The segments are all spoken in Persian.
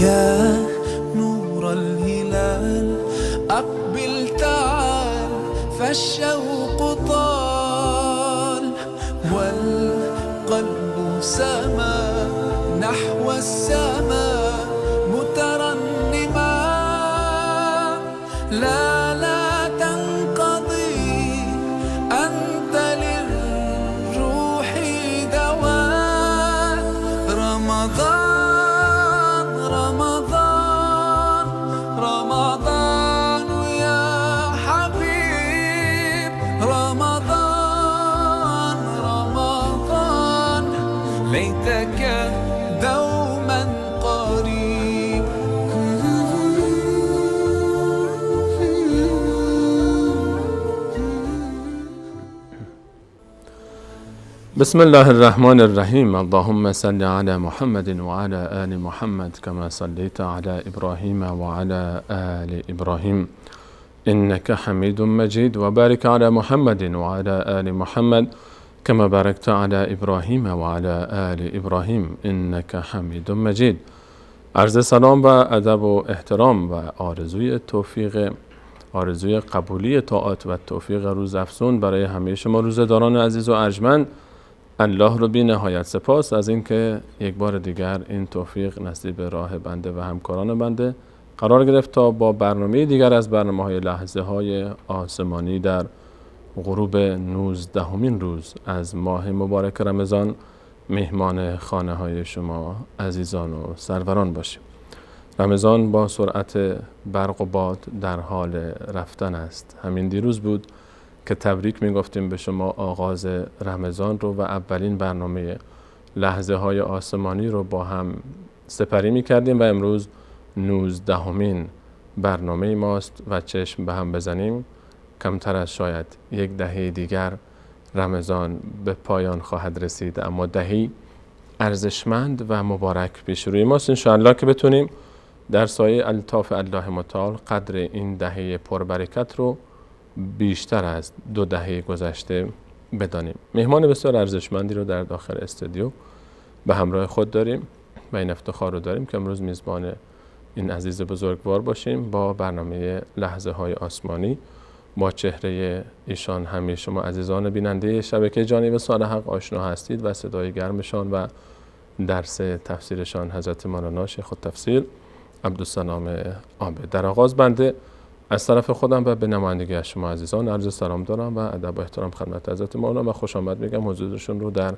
يا نور الهلال أقبل تعال فالشوق طال والقلب سما نحو السماء مترنما. لا تنقضي أنت للروح دواء. رمضان رمضان رمضان يا حبيب، رمضان رمضان ليتك دوما قريب. بسم الله الرحمن الرحیم. اللهم صل علی محمد وعلى آل محمد كما صليت على إبراهيم وعلى آل إبراهيم إنك حميد مجيد، وبارك على محمد وعلى آل محمد كما باركت على إبراهيم وعلى آل إبراهيم إنك حميد مجيد. عرض سلام و ادب و احترام و آرزوی قبولی طاعات و توفیق روزافزون برای همه شما روزه‌داران عزیز و ارجمند. الله رو بی نهایت سپاس از اینکه یک بار دیگر این توفیق نصیب راه بنده و همکاران بنده قرار گرفت تا با برنامه دیگر از برنامه‌های لحظه های آسمانی در غروب 19مین روز از ماه مبارک رمضان مهمان خانه های شما عزیزان و سروران باشیم. رمضان با سرعت برق و باد در حال رفتن است. همین دیروز بود که تبریک میگفتیم به شما آغاز رمضان رو و اولین برنامه لحظه های آسمانی رو با هم سپری میکردیم و امروز 19مین برنامه ماست و چشم به هم بزنیم کمتر از شاید یک دهه دیگر رمضان به پایان خواهد رسید، اما دهه‌ای ارزشمند و مبارک پیش روی ماست. انشاءالله که بتونیم در سایه الطاف الله متعال قدر این دهه پربرکت رو بیشتر از 2 دهه گذشته بدانیم. مهمان بسیار ارزشمندی رو در داخل استودیو به همراه خود داریم و این افتخار رو داریم که امروز میزبان این عزیز بزرگوار باشیم. با برنامه لحظه های آسمانی با چهره ایشان همه شما عزیزان بیننده شبکه جانب صالح حق آشنا هستید و صدای گرمشان و درس تفسیرشان حضرت مولانا شیخ التفسیر عبدالسلام عابد. در آغاز بنده از طرف خودم و به نمایندگی از شما عزیزان عرض سلام دارم و ادب و احترام خدمت حضرت مولانا و خوش آمد میگم حضورشون رو در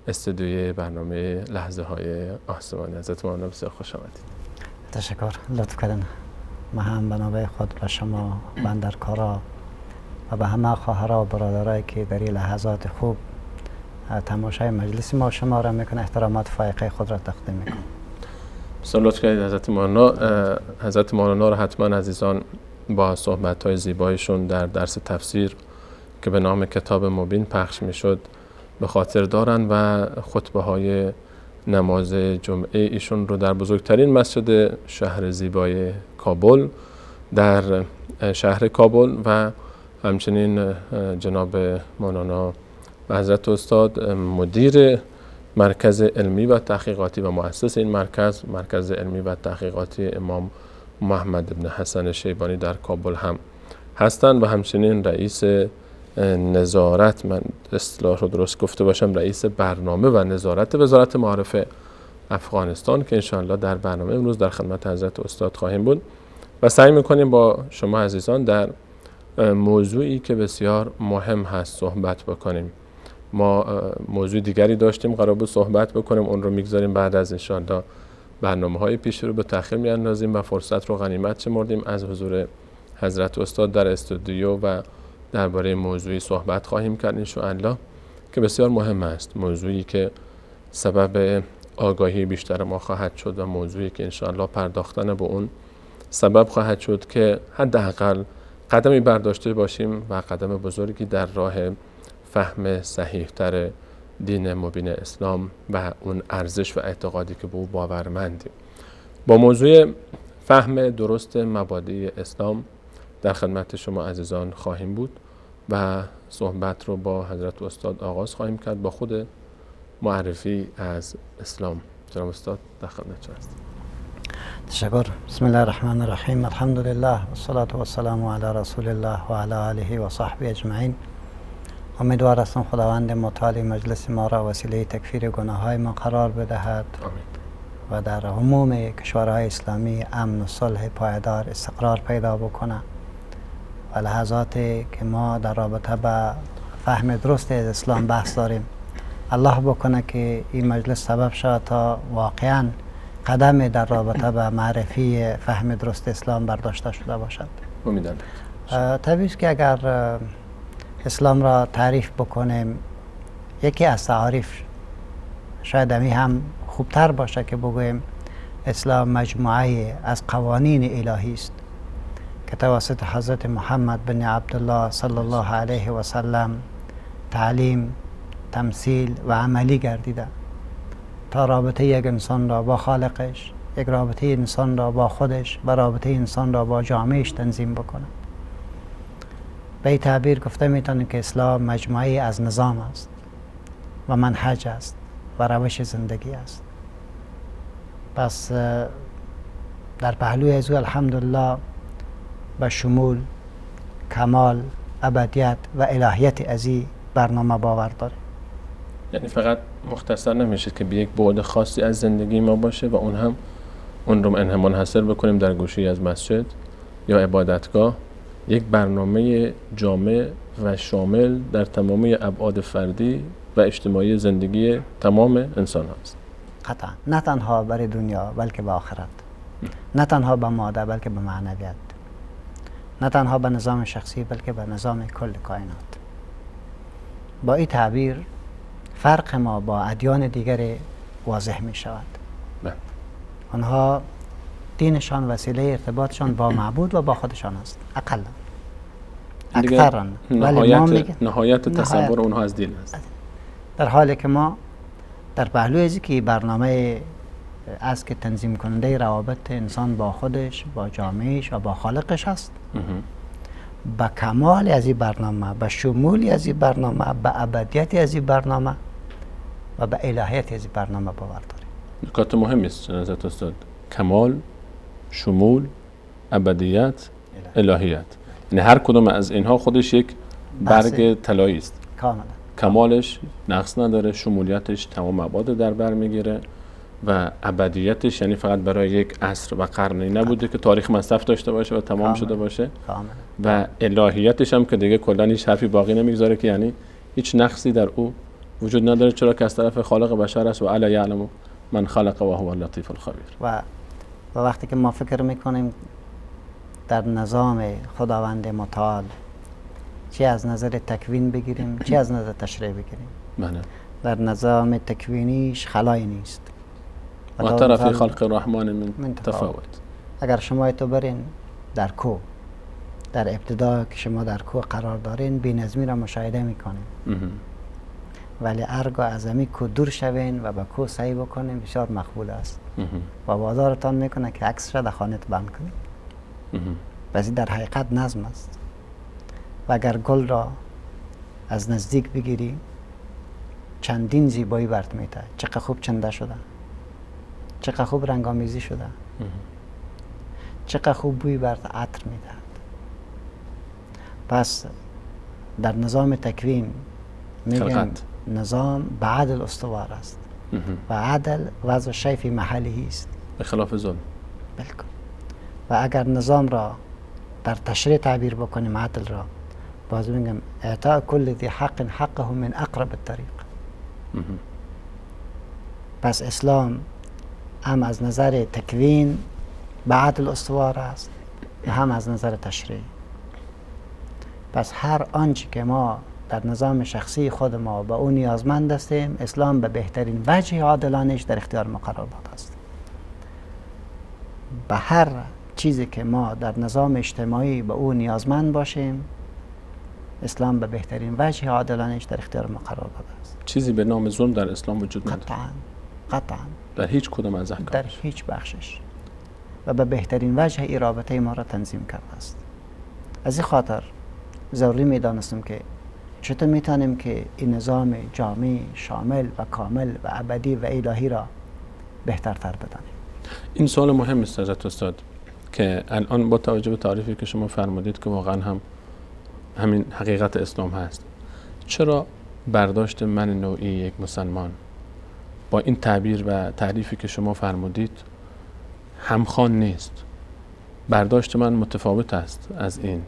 استودیوی برنامه لحظه های آسمانی. حضرت مولانا بسیار خوش آمدید. تشکر، لطف کردن. من هم به نوبه خود به شما بندرکارا و به همه خواهرها و برادرایی که در این لحظات خوب تماشای مجلس ما شما را میکنه احترامات فائقه خود را تقدیم میکنم. بسیار لطف کردید حضرت مولانا. حضرت مولانا را حتما عزیزان با صحبت‌های زیبایشون در درس تفسیر که به نام کتاب مبین پخش میشد به خاطر دارن و خطبه‌های نماز جمعه ایشون رو در بزرگترین مسجد شهر زیبای کابل در شهر کابل و همچنین جناب مولانا و حضرت استاد مدیر مرکز علمی و تحقیقاتی و مؤسس این مرکز علمی و تحقیقاتی امام محمد بن حسن شیبانی در کابل هم هستند و همچنین رئیس نظارت، من اصطلاح رو درست گفته باشم، رئیس برنامه و نظارت وزارت معارف افغانستان که انشاءالله در برنامه امروز در خدمت حضرت استاد خواهیم بود و سعی میکنیم با شما عزیزان در موضوعی که بسیار مهم هست صحبت بکنیم. ما موضوع دیگری داشتیم قرار بود صحبت بکنیم، اون رو میگذاریم بعد از انشاءالله برنامه‌های پیش رو به تأخیر میاندازیم و فرصت رو غنیمت شمردیم از حضور حضرت استاد در استودیو و درباره موضوعی صحبت خواهیم کرد انشاءالله که بسیار مهم است، موضوعی که سبب آگاهی بیشتر ما خواهد شد و موضوعی که انشاءالله پرداختن به اون سبب خواهد شد که حداقل قدمی برداشته باشیم و قدم بزرگی در راه فهم صحیح‌تر دین مبین اسلام و اون ارزش و اعتقادی که به او باورمندیم. با موضوع فهم درست مبادئ اسلام در خدمت شما عزیزان خواهیم بود و صحبت رو با حضرت استاد آغاز خواهیم کرد با خود معرفی از اسلام. جناب استاد در خدمت شما هستیم. تشکر. بسم الله الرحمن الرحیم. الحمد لله والصلاة والسلام علی رسول الله و علی آله و صحبه اجمعین. امیدوار هستم خداوند متعال مجلس ما را وسیله تکفیر گناه های ما قرار بدهد و در عموم کشورهای اسلامی امن و صلح پایدار استقرار پیدا بکنه و لحظاتی که ما در رابطه به فهم درست از اسلام بحث داریم، الله بکنه که این مجلس سبب شد تا واقعا قدم در رابطه به معرفی فهم درست اسلام برداشته شده باشد. امیدوارم. طبیعی است که اگر اسلام را تعریف بکنیم، یکی از تعاریف شاید همی هم خوبتر باشه که بگوییم اسلام مجموعه از قوانین الهی است که توسط حضرت محمد بن عبدالله صلی الله علیه و سلم تعلیم، تمثیل و عملی گردیده تا رابطه یک انسان را با خالقش، یک رابطه انسان را با خودش و رابطه انسان را با جامعهش تنظیم بکنه. به این تعبیر گفته میتونیم که اسلام مجموعه از نظام است و منهج است و روش زندگی است. پس در پهلوی از او الحمدلله به شمول، کمال، ابدیت و الهیت از این برنامه باور داره. یعنی فقط مختصر نمیشه که به یک بعد خاصی از زندگی ما باشه و اون رو منحصر بکنیم در گوشه از مسجد یا عبادتگاه. یک برنامه جامع و شامل در تمامی ابعاد فردی و اجتماعی زندگی تمام انسان هست. قطعا نه تنها برای دنیا بلکه به آخرت، نه تنها به ماده بلکه به معنویت، نه تنها به نظام شخصی بلکه به نظام کل کائنات. با این تعبیر فرق ما با ادیان دیگر واضح می شود. آنها دینشان وسیله ارتباطشان با معبود و با خودشان است، اقلا اکثرا، نهایت تصور اونها از دین است. در حالی که ما در پهلوی ازی که برنامه از که تنظیم کننده روابط انسان با خودش، با جامعهش و با خالقش است، با کمال از این برنامه، با شمولی از این برنامه، با ابدیت از این برنامه و با الهیت از این برنامه باور داریم. نکات مهمی است جنازت استاد. کمال، شمول، ابدیت، الهیت. یعنی هر کدوم از اینها خودش یک برگ طلایی است. کاملا. کمالش نقص نداره، شمولیتش تمام ابعاد در بر میگیره و ابدیتش یعنی فقط برای یک عصر و قرنی نبوده که تاریخ مصرف داشته باشه و تمام شده باشه. و الهیتش هم که دیگه کلا هیچ حرفی باقی نمیگذاره که یعنی هیچ نقصی در او وجود نداره، چرا که از طرف خالق بشر است و الا یعلم من خلق و هو اللطیف الخبیر. و وقتی که ما فکر میکنیم در نظام خداوند متعال، چه از نظر تکوین بگیریم چه از نظر تشریع بگیریم، در نظام تکوینیش خلایی نیست. و طرف خلق الرحمن من تفاوت. اگر شما تو برین در کوه، در ابتدا که شما در کوه قرار دارین، بی‌نظمی را مشاهده میکنین، ولی ارگاه از امی کوه دور شوین و به کوه سعی بکنین بسیار مقبول است و وادارتان میکنه که عکس را در خانه بند کنین. پس در حقیقت نظم است. و اگر گل را از نزدیک بگیری چندین زیبایی برد میده، چقدر خوب چنده شده، چقدر خوب رنگامیزی شده، چقدر خوب بوی برد عطر میدهد. پس در نظام تکوین میگن نظام به عدل استوار است و عدل وضع شیء فی محله است، به خلاف ظلم. بالکل. و اگر نظام را در تشریع تعبیر بکنیم، عدل را، باز میگم اعطاء کل ذی حق حقه من اقرب الطریق. پس اسلام هم از نظر تکوین به عدل استوار است و هم از نظر تشریع. پس هر آنچه که ما در نظام شخصی خود ما به اون نیازمند هستیم، اسلام به بهترین وجه عادلانش در اختیار ما قرار داده است. به هر چیزی که ما در نظام اجتماعی به اون نیازمند باشیم، اسلام به بهترین وجه عادلانش در اختیار ما قرار داده است. چیزی به نام ظلم در اسلام وجود نداره. قطعاً. در هیچ کدام از احکامش. در هیچ بخشش. و به بهترین وجه این رابطه ما را تنظیم کرده است. از این خاطر ضروری می‌دانستم که چطور میتونیم که این نظام جامع، شامل و کامل و ابدی و الهی را بهترتر بدانیم. این سوال مهم است حضرت استاد که الان با توجه به تعریفی که شما فرمودید که واقعا هم همین حقیقت اسلام هست، چرا برداشت من نوعی یک مسلمان با این تعبیر و تعریفی که شما فرمودید همخوان نیست؟ برداشت من متفاوت است از این.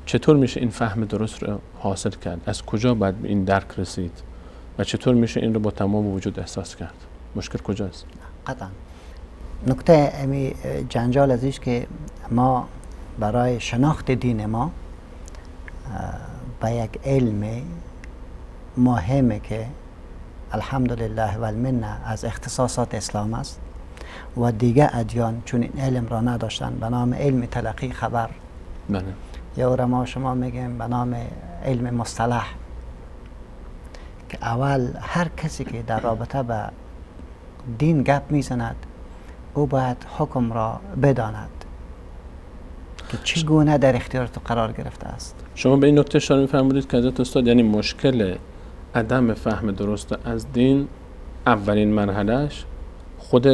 چطور میشه این فهم درست رو حاصل کرد؟ از کجا باید به این درک رسید؟ و چطور میشه این رو با تمام وجود احساس کرد؟ مشکل کجاست؟ قطعا نکته امی جنجال ازیش که ما برای شناخت دین ما به یک علم مهمه که الحمدلله و المنه از اختصاصات اسلام است و دیگه ادیان چون این علم را نداشتن، به نام علم تلقی خبر. بله. یا ما شما میگیم به نام علم مصطلح، که اول هر کسی که در رابطه به دین گپ میزند او باید حکم را بداند که چگونه در اختیار تو قرار گرفته است. شما به این نکته اشاره می‌فرمودید که حضرت استاد یعنی مشکل عدم فهم درست از دین اولین مرحلهش خود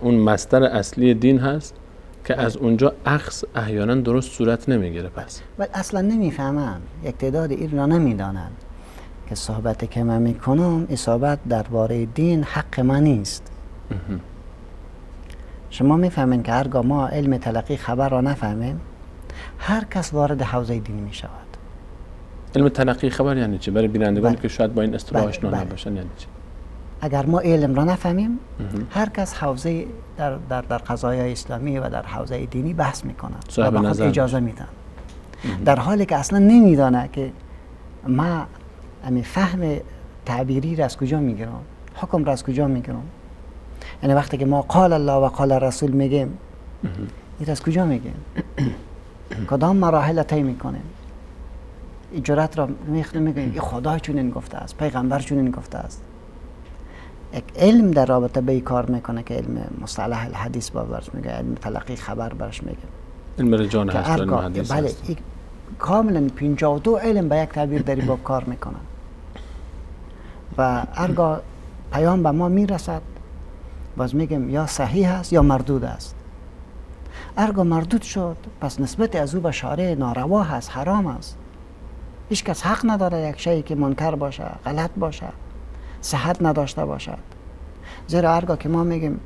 اون مصدر اصلی دین هست که از اونجا اخذ احیانا درست صورت نمیگیره. پس ولی اصلا نمیفهمن، یک تعداد این را نمیدانند که صحبتی که من میکنم این صحبت درباره دین حق من نیست. شما میفهمین که هرگاه ما علم تلقی خبر را نفهمیم هر کس وارد حوزه دین میشود. علم تلقی خبر یعنی چی؟ برای بینندگانی بله. که شاید با این اصطلاح آشنا بله. نباشن یعنی چی؟ اگر ما علم را نفهمیم هر کس حوزه در قضایای اسلامی و در حوزه دینی بحث میکنند و به خود اجازه میدن، در حالی که اصلا نمیدانه که ما امی فهم تعبیری را از کجا میگیرم، حکم را از کجا میگیرم. یعنی وقتی که ما قال الله و قال رسول میگیم این از کجا میگیم؟ کدام مراحل طی میکنیم؟ این جرأت را میگیم این خدا چنین گفته است، پیغمبر چنین گفته است. یک علم در رابطه به این کار میکنه که علم مصطلح الحدیث برش میگه، علم تلقی خبر برش میگه، علم رجال هست، علم حدیث بله هست. کاملا 52 علم به یک تعبیر در این باب کار میکنن و هرگاه پیام به ما میرسد باز میگیم یا صحیح است یا مردود است. هرگاه مردود شد پس نسبت از او به شارع ناروا هست، حرام است. هیچ کس حق نداره یک شیء که منکر باشه، غلط باشه، صحت نداشته باشد. زیرا هرگاه که ما میگیم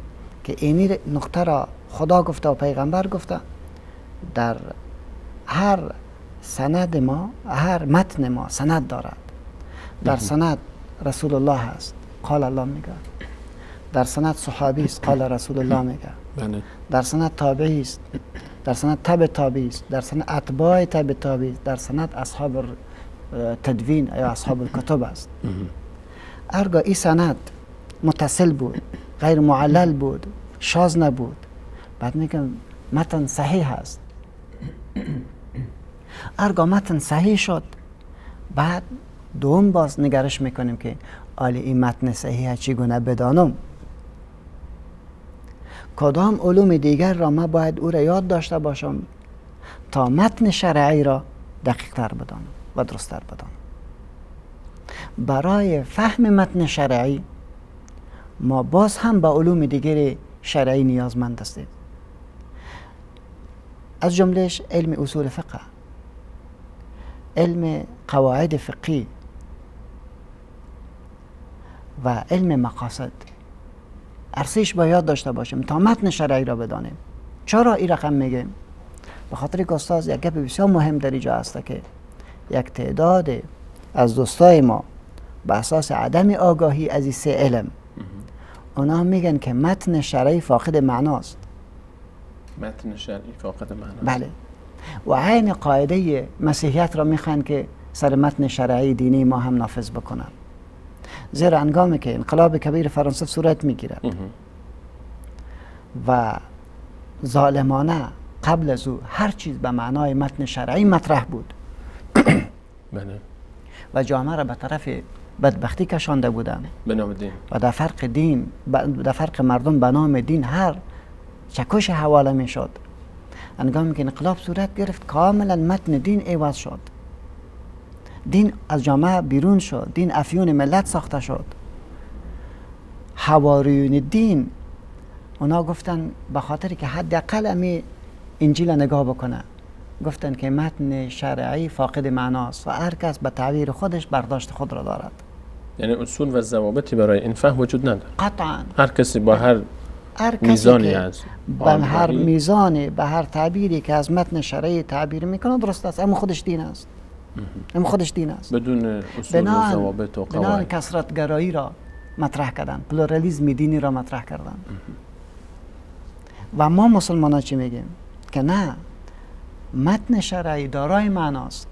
که اینی نقطه را خدا گفته و پیغمبر گفته، در هر سند ما، هر متن ما سند دارد. در سند رسول الله هست، قال الله میگه. در سند صحابی است، قال رسول الله میگه. بله. در سند تابعی است، در سند تبع تابعی است، در سند اتباع تبع تابعی است، در سند اصحاب تدوین یا اصحاب الکتب است. هرگاه این سند متصل بود، غیر معلل بود، شاذ نبود، بعد میگم متن صحیح است. هرگاه متن صحیح شد بعد دوم باز نگرش میکنیم که آلی این متن صحیح چگونه بدانم، کدام علوم دیگر را ما باید او را یاد داشته باشم تا متن شرعی را دقیق تر بدانم و درست تر بدانم. برای فهم متن شرعی ما باز هم به علوم دیگر شرعی نیازمند هستیم، از جملهش علم اصول فقه، علم قواعد فقهی و علم مقاصد. ارسیش باید داشته باشیم تا متن شرعی را بدانیم. چرا این رقم میگیم؟ به خاطر که استاد یک گپ بسیار مهم در اینجا هست که یک تعداد از دوستای ما به اساس عدم آگاهی از این سه علم اونا میگن که متن شرعی فاقد معناست. متن شرعی فاقد معناست. بله. و عین قاعده مسیحیت را میخوان که سر متن شرعی دینی ما هم نافذ بکنن. زیرا هنگامی که انقلاب کبیر فرانسه صورت میگیرد و ظالمانه قبل از او هر چیز به معنای متن شرعی مطرح بود بله. و جامعه را به طرف بدبختی کشانده بودند به نام دین و در فرق دین، در فرق مردم به نام دین هر چکش حواله می شد. هنگامی که انقلاب صورت گرفت کاملا متن دین عوض شد، دین از جامعه بیرون شد، دین افیون ملت ساخته شد. حواریون دین اونا گفتن به خاطر که حداقل امی انجیل نگاه بکنه، گفتن که متن شرعی فاقد معناست و هر کس به تعبیر خودش برداشت خود را دارد. یعنی اصول و ضوابطی برای این فهم وجود نداره. قطعا هر کسی با هر کسی میزانی که از به هر میزانی، به هر تعبیری که از متن شرعی تعبیر میکنه درست است، اما خودش دین است. اما خودش دین است. بدون اصول و ضوابط و بنان قواعد. کثرت‌گرایی را مطرح کردن، پلورالیسم دینی را مطرح کردن. و ما مسلمانان چی میگیم؟ که نه، متن شرعی دارای معناست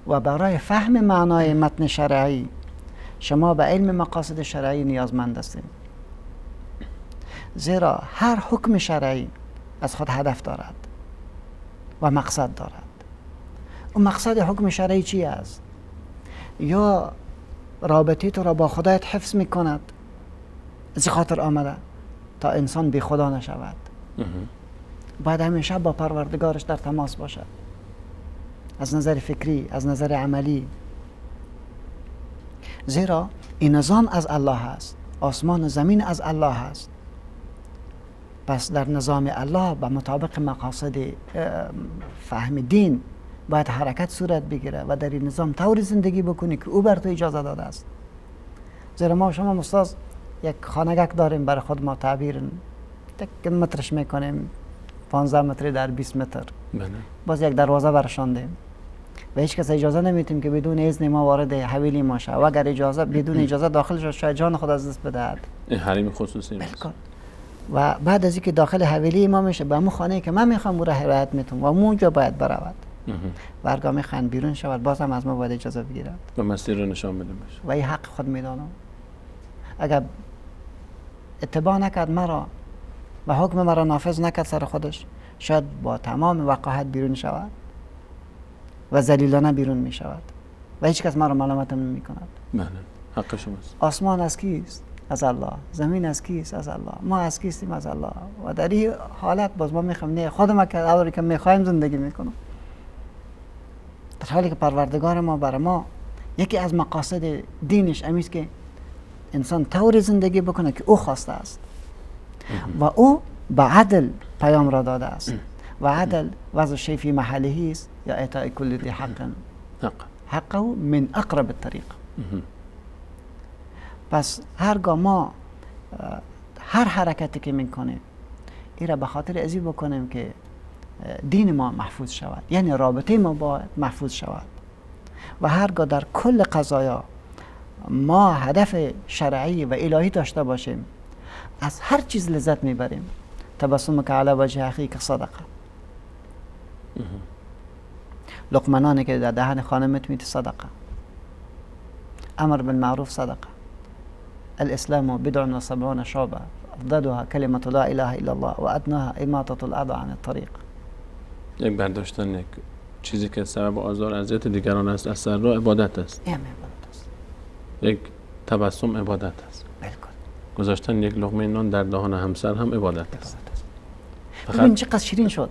و برای فهم معنای متن شرعی شما به علم مقاصد شرعی نیازمند هستید، زیرا هر حکم شرعی از خود هدف دارد و مقصد دارد. اون مقصد حکم شرعی چی است؟ یا رابطه تو را با خدایت حفظ میکند، از خاطر آمده تا انسان بی خدا نشود، باید همیشه با پروردگارش در تماس باشد، از نظر فکری، از نظر عملی. زیرا این نظام از الله است، آسمان و زمین از الله است. پس در نظام الله به مطابق مقاصد فهم دین باید حرکت صورت بگیره و در این نظام طوری زندگی بکنی که او بر تو اجازه داده است. زیرا ما شما مستاز یک خانگک داریم برای خود، ما تعبیر یک مترش میکنیم 15 متری در 20 متر، باز یک دروازه برشاندیم و هیچ کس اجازه نمیتیم که بدون اذن ما وارد حویلی ما شه و اگر اجازه بدون اجازه داخل شد شاید جان خود از دست بدهد. این حریم خصوصی است. و بعد از اینکه داخل حویلی ما میشه به همون خانه که من میخوام او را هدایت میتونم و اونجا باید برود و هرگاه میخوان بیرون شود باز هم از ما باید اجازه بگیرد و مسیر رو نشان بده باشه و این حق خود میدانم. اگر اتباع نکرد مرا و حکم مرا نافذ نکرد سر خودش، شاید با تمام وقاحت بیرون شود و ذلیلانه بیرون می شود و هیچ کس مرا ملامت نمی کند. بله، حق شماست. آسمان از کیست؟ از الله. زمین از کیست؟ از الله. ما از کیستیم؟ از الله. و در این حالت باز ما میخوایم نه خودم که اولی که میخوایم زندگی میکنم، در حالی که پروردگار ما برای ما یکی از مقاصد دینش امیست که انسان طوری زندگی بکنه که او خواسته است و او به عدل پیام را داده است و عدل وضع شیء فی محله است یا اعطاء کل ذی حقه من اقرب الطریق. پس هرگاه ما هر حرکتی که میکنیم این را به خاطر ازی بکنیم که دین ما محفوظ شود، یعنی رابطه ما باید محفوظ شود و هرگاه در کل قضایا ما هدف شرعی و الهی داشته باشیم از هر چیز لذت میبریم. تبسمک علی وجه اخیک صدقه. لقمه که در دهن خانمت میت صدقه. امر بالمعروف صدقه. الاسلام بدع و 70 شعبه افضلها کلمة لا اله الا الله و ادناها اماطة الاذى عن الطریق. یک برداشتن یک چیزی که سبب آزار اذیت دیگران است از سر راه عبادت است. این عبادت است. یک تبسم عبادت است. بالکل. گذاشتن یک لقمه نان در دهان همسر هم عبادت است. ببین چقدر شیرین شد.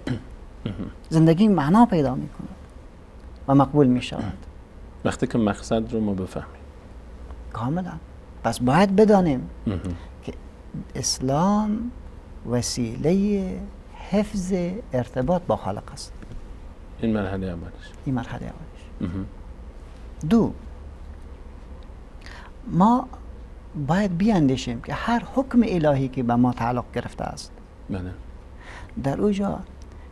زندگی معنا پیدا میکنه و مقبول میشود وقتی که مقصد رو ما بفهمیم. کاملا. پس باید بدانیم که اسلام وسیله حفظ ارتباط با خالق است. این مرحله اولش. این مرحله اولش. دو، ما باید بیاندیشیم که هر حکم الهی که به ما تعلق گرفته است بله، در اوجا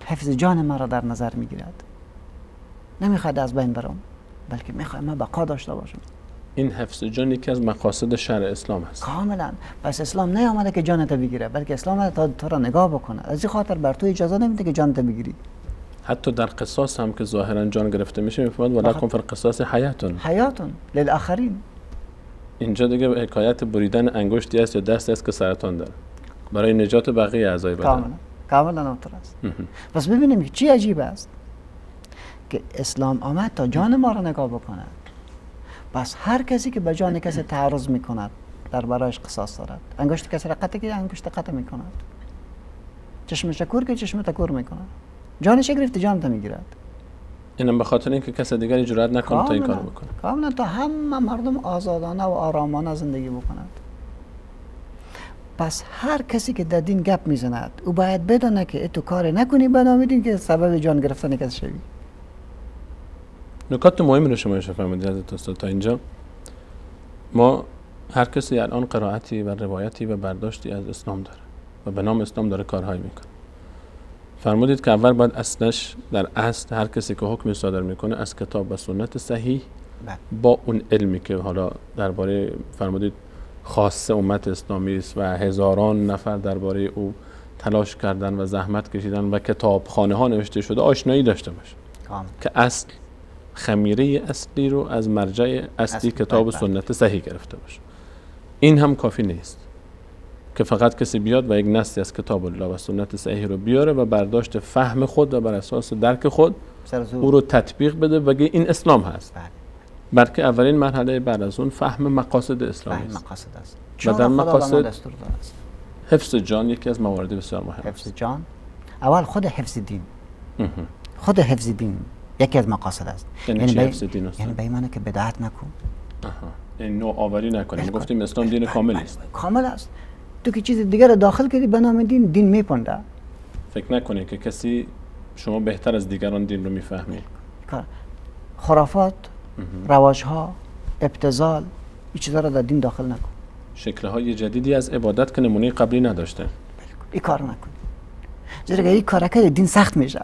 حفظ جان ما را در نظر میگیرد. نمیخواد از بین برم، بلکه میخواد ما بقا داشته باشم. این حفظ جان یکی از مقاصد شرع اسلام است. کاملا. پس اسلام نیامده که جانت بگیره، بلکه اسلام آمده تا تو را نگاه بکنه. از این خاطر بر تو اجازه نمیده که جانت بگیری. حتی در قصاص هم که ظاهرا جان گرفته میشه میفهمد ولکم فی القصاص حیاتون للآخرین. اینجا دیگه حکایت بریدن انگشتی است یا دستی است که سرطان داره برای نجات بقیه اعضای بدن. کاملا اونطور است. پس ببینیم که چی عجیب است که اسلام آمد تا جان ما را نگاه بکنه. پس هر کسی که به جان کسی تعرض میکند در برایش قصاص دارد. انگشت کسی را قطع که انگشت قطع میکند. چشم شکور که چشم تکور میکند. جانش گرفته جانت میگیرد. اینم به خاطر اینکه کسی دیگری جرئت نکنه تا این کارو بکنه. کاملا تا همه مردم آزادانه و آرامانه زندگی بکنند. پس هر کسی که در دین گپ میزند او باید بدانه که تو کار نکنی به نام دین که سبب جان گرفتن کسی شوی. نکات مهمی رو شما اشاره فرمودید حضرت استاد. تا اینجا ما هر کسی الان قرائتی و روایتی و برداشتی از اسلام داره و به نام اسلام داره کارهایی میکنه. فرمودید که اول باید اصلش در اصل هر کسی که حکمی صادر میکنه از کتاب و سنت صحیح با اون علمی که حالا درباره فرمودید خاصه امت اسلامی است و هزاران نفر درباره او تلاش کردن و زحمت کشیدن و کتابخانه ها نوشته شده آشنایی داشته باشه که اصل خمیره اصلی رو از مرجع اصلی کتاب و سنت صحیح گرفته باشه. این هم کافی نیست که فقط کسی بیاد و یک نصی از کتاب الله و سنت صحیح رو بیاره و برداشت فهم خود و بر اساس درک خود او رو تطبیق بده و بگه این اسلام هست. بلکه اولین مرحله بعد از اون فهم مقاصد اسلامی است. و در مقاصد حفظ جان یکی از موارد بسیار مهم است. حفظ جان اول خود حفظ دین. خود حفظ دین یکی از مقاصد است. یعنی چی حفظ دین است؟ یعنی به معنی که بدعت نکن. این نوآوری نکنیم. گفتیم اسلام دین کامل است. کامل است. تو که چیز دیگر داخل کردی به نام دین میپنده. فکر نکنی که کسی شما بهتر از دیگران دین رو میفهمی. خرافات، رواجها، ابتذال، این چیزا رو در دین داخل نکن. شکل‌های جدیدی از عبادت که نمونه قبلی نداشته. این کار نکن. زیرا اگه این کار کنی دین سخت میشه.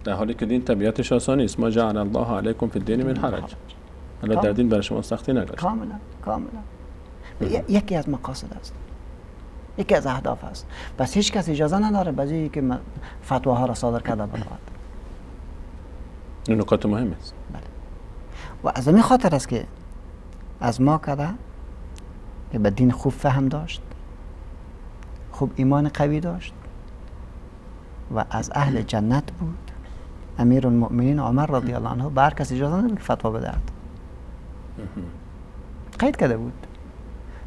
در حالی که دین طبیعتش آسانی است. ما جعل الله علیکم فی الدین من حرج. الله در دین برای شما سختی نگذاشت. کاملا. یکی از مقاصد است. یکی از اهداف است. بس هیچ کس اجازه نداره بعضی که فتواها را صادر کرده بنواد. این نکات مهم است. بله. و از این خاطر است که از ما کده که به دین خوب فهم داشت، خوب ایمان قوی داشت و از اهل جنت بود. امیر المؤمنین عمر رضی الله عنه به هر کس اجازه نداد که فتوا بدهد. قید کرده بود.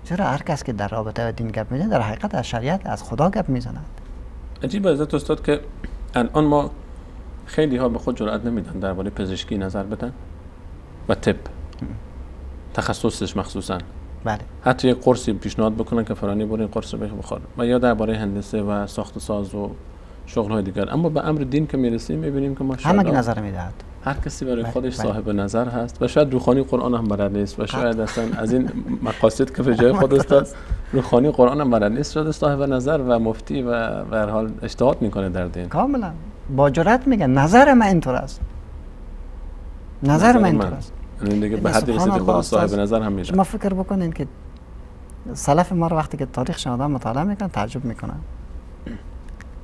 چرا هر کس که در رابطه با دین گپ میزنه در حقیقت از شریعت از خدا گپ میزنند. عجیب حضرت استاد که الان ما خیلی ها به خود جرئت نمیدن درباره پزشکی نظر بدن و طب تخصصش مخصوصا. بله. حتی یک قرصی پیشنهاد بکنن که فلانی برو این قرص رو بخور و یا درباره هندسه و ساخت ساز و شغل‌های دیگر. اما به امر دین که میرسیم میبینیم که ماشاءالله همه نظر میدهد. هر کسی برای خودش صاحب نظر هست و شاید روخانی قرآن هم بلد نیست و شاید اصلا از این مقاصد که به جای خود استاد روخانی قرآن هم بلد نیست شده صاحب نظر و مفتی و به هر حال اجتهاد میکنه در دین. کاملا با جرأت میگه نظر من اینطور است. نظر من اینطور است. این دیگه به حد رسید خود صاحب نظر هم میشه. شما فکر بکنین که سلف ما رو وقتی که تاریخ آدم مطالعه میکنن تعجب میکنن.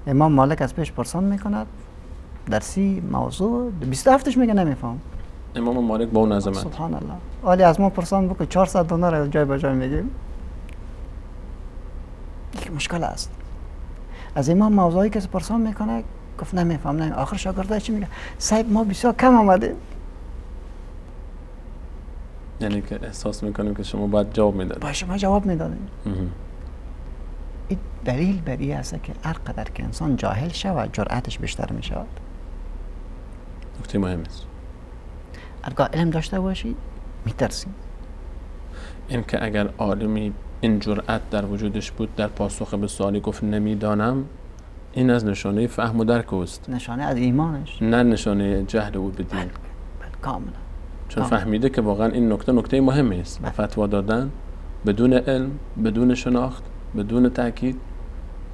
امام مالک از پیش پرسان میکند در 30 موضوع 27ش میگه نمیفهم. امام مالک با اون عظمت سبحان الله. ولی از ما پرسان بکنه 400 دینار جای به جای میگیم. یک مشکل است. از امام موضوعی که پرسان میکنه گفت نمیفهم. آخر شاگردای چی میگه؟ صاحب ما بسیار کم آمدیم. یعنی که احساس میکنیم که شما باید جواب میدادید. باید شما جواب میدادید. این دلیل بر این است که هر قدر که انسان جاهل شود جرأتش بیشتر میشود. نکته مهم است. اگر علم داشته باشی میترسی. این که اگر عالمی این جرأت در وجودش بود در پاسخ به سوالی گفت نمیدانم، این از نشانه فهم و درک اوست. نشانه از ایمانش. نه نشانه جهل او به دین. بله کاملا. چون فهمیده که واقعا این نکته مهمی است. فتوا دادن بدون علم، بدون شناخت، بدون تأکید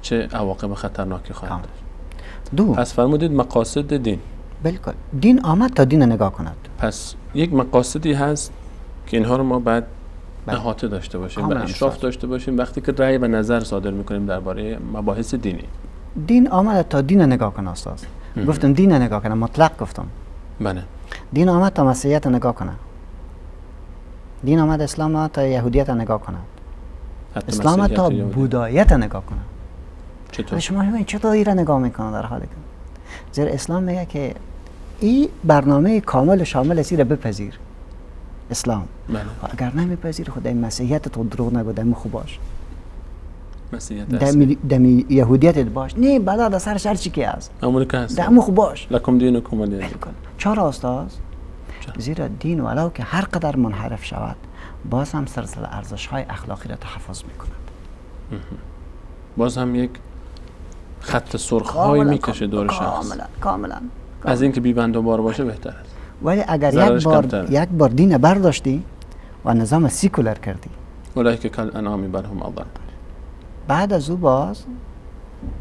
چه عواقب خطرناکی خواهد داشت. پس فرمودید مقاصد دین. بالکل. دین آمد تا دین نگاه کند. پس یک مقاصدی هست که اینها رو ما بعد احاطه داشته باشیم و اشراف داشته باشیم وقتی که رأی و نظر صادر میکنیم درباره مباحث دینی. دین آمد تا دین نگاه کنه استاد. گفتم دین نگاه کنه مطلق گفتم. بله. دین آمد تا مسیحیت نگاه کنه. دین آمد اسلام آمد تا یهودیت نگاه کنه. اسلام آمد تا بوداییت نگاه کنه. چطور؟ شما ببینید چطور ایران نگاه میکنه در حالی که زیر اسلام میگه که این برنامه کامل شامل است را بپذیر. اسلام. بله. اگر نمیپذیر خود این مسیحیت تو دروغ نگو دم خوب باش. مسیحیت دمی یهودیت باش. نه بلا در سر شر چی که است. همون که هست. دم خوب باش. لکم دینکم ولی دین. چرا استاد؟ زیرا دین ولو که هر قدر منحرف شود باز هم سلسله ارزش های اخلاقی را تحفظ میکند. باز هم یک خط سرخ‌هایی میکشه دور شخص. کاملا. از اینکه بی‌بندوبار باشه بهتر است. ولی اگر ضررش کمتره. یک بار دین برداشتی و نظام سیکولر کردی، اولئک کالانعام بل هم اضل. بعد از او باز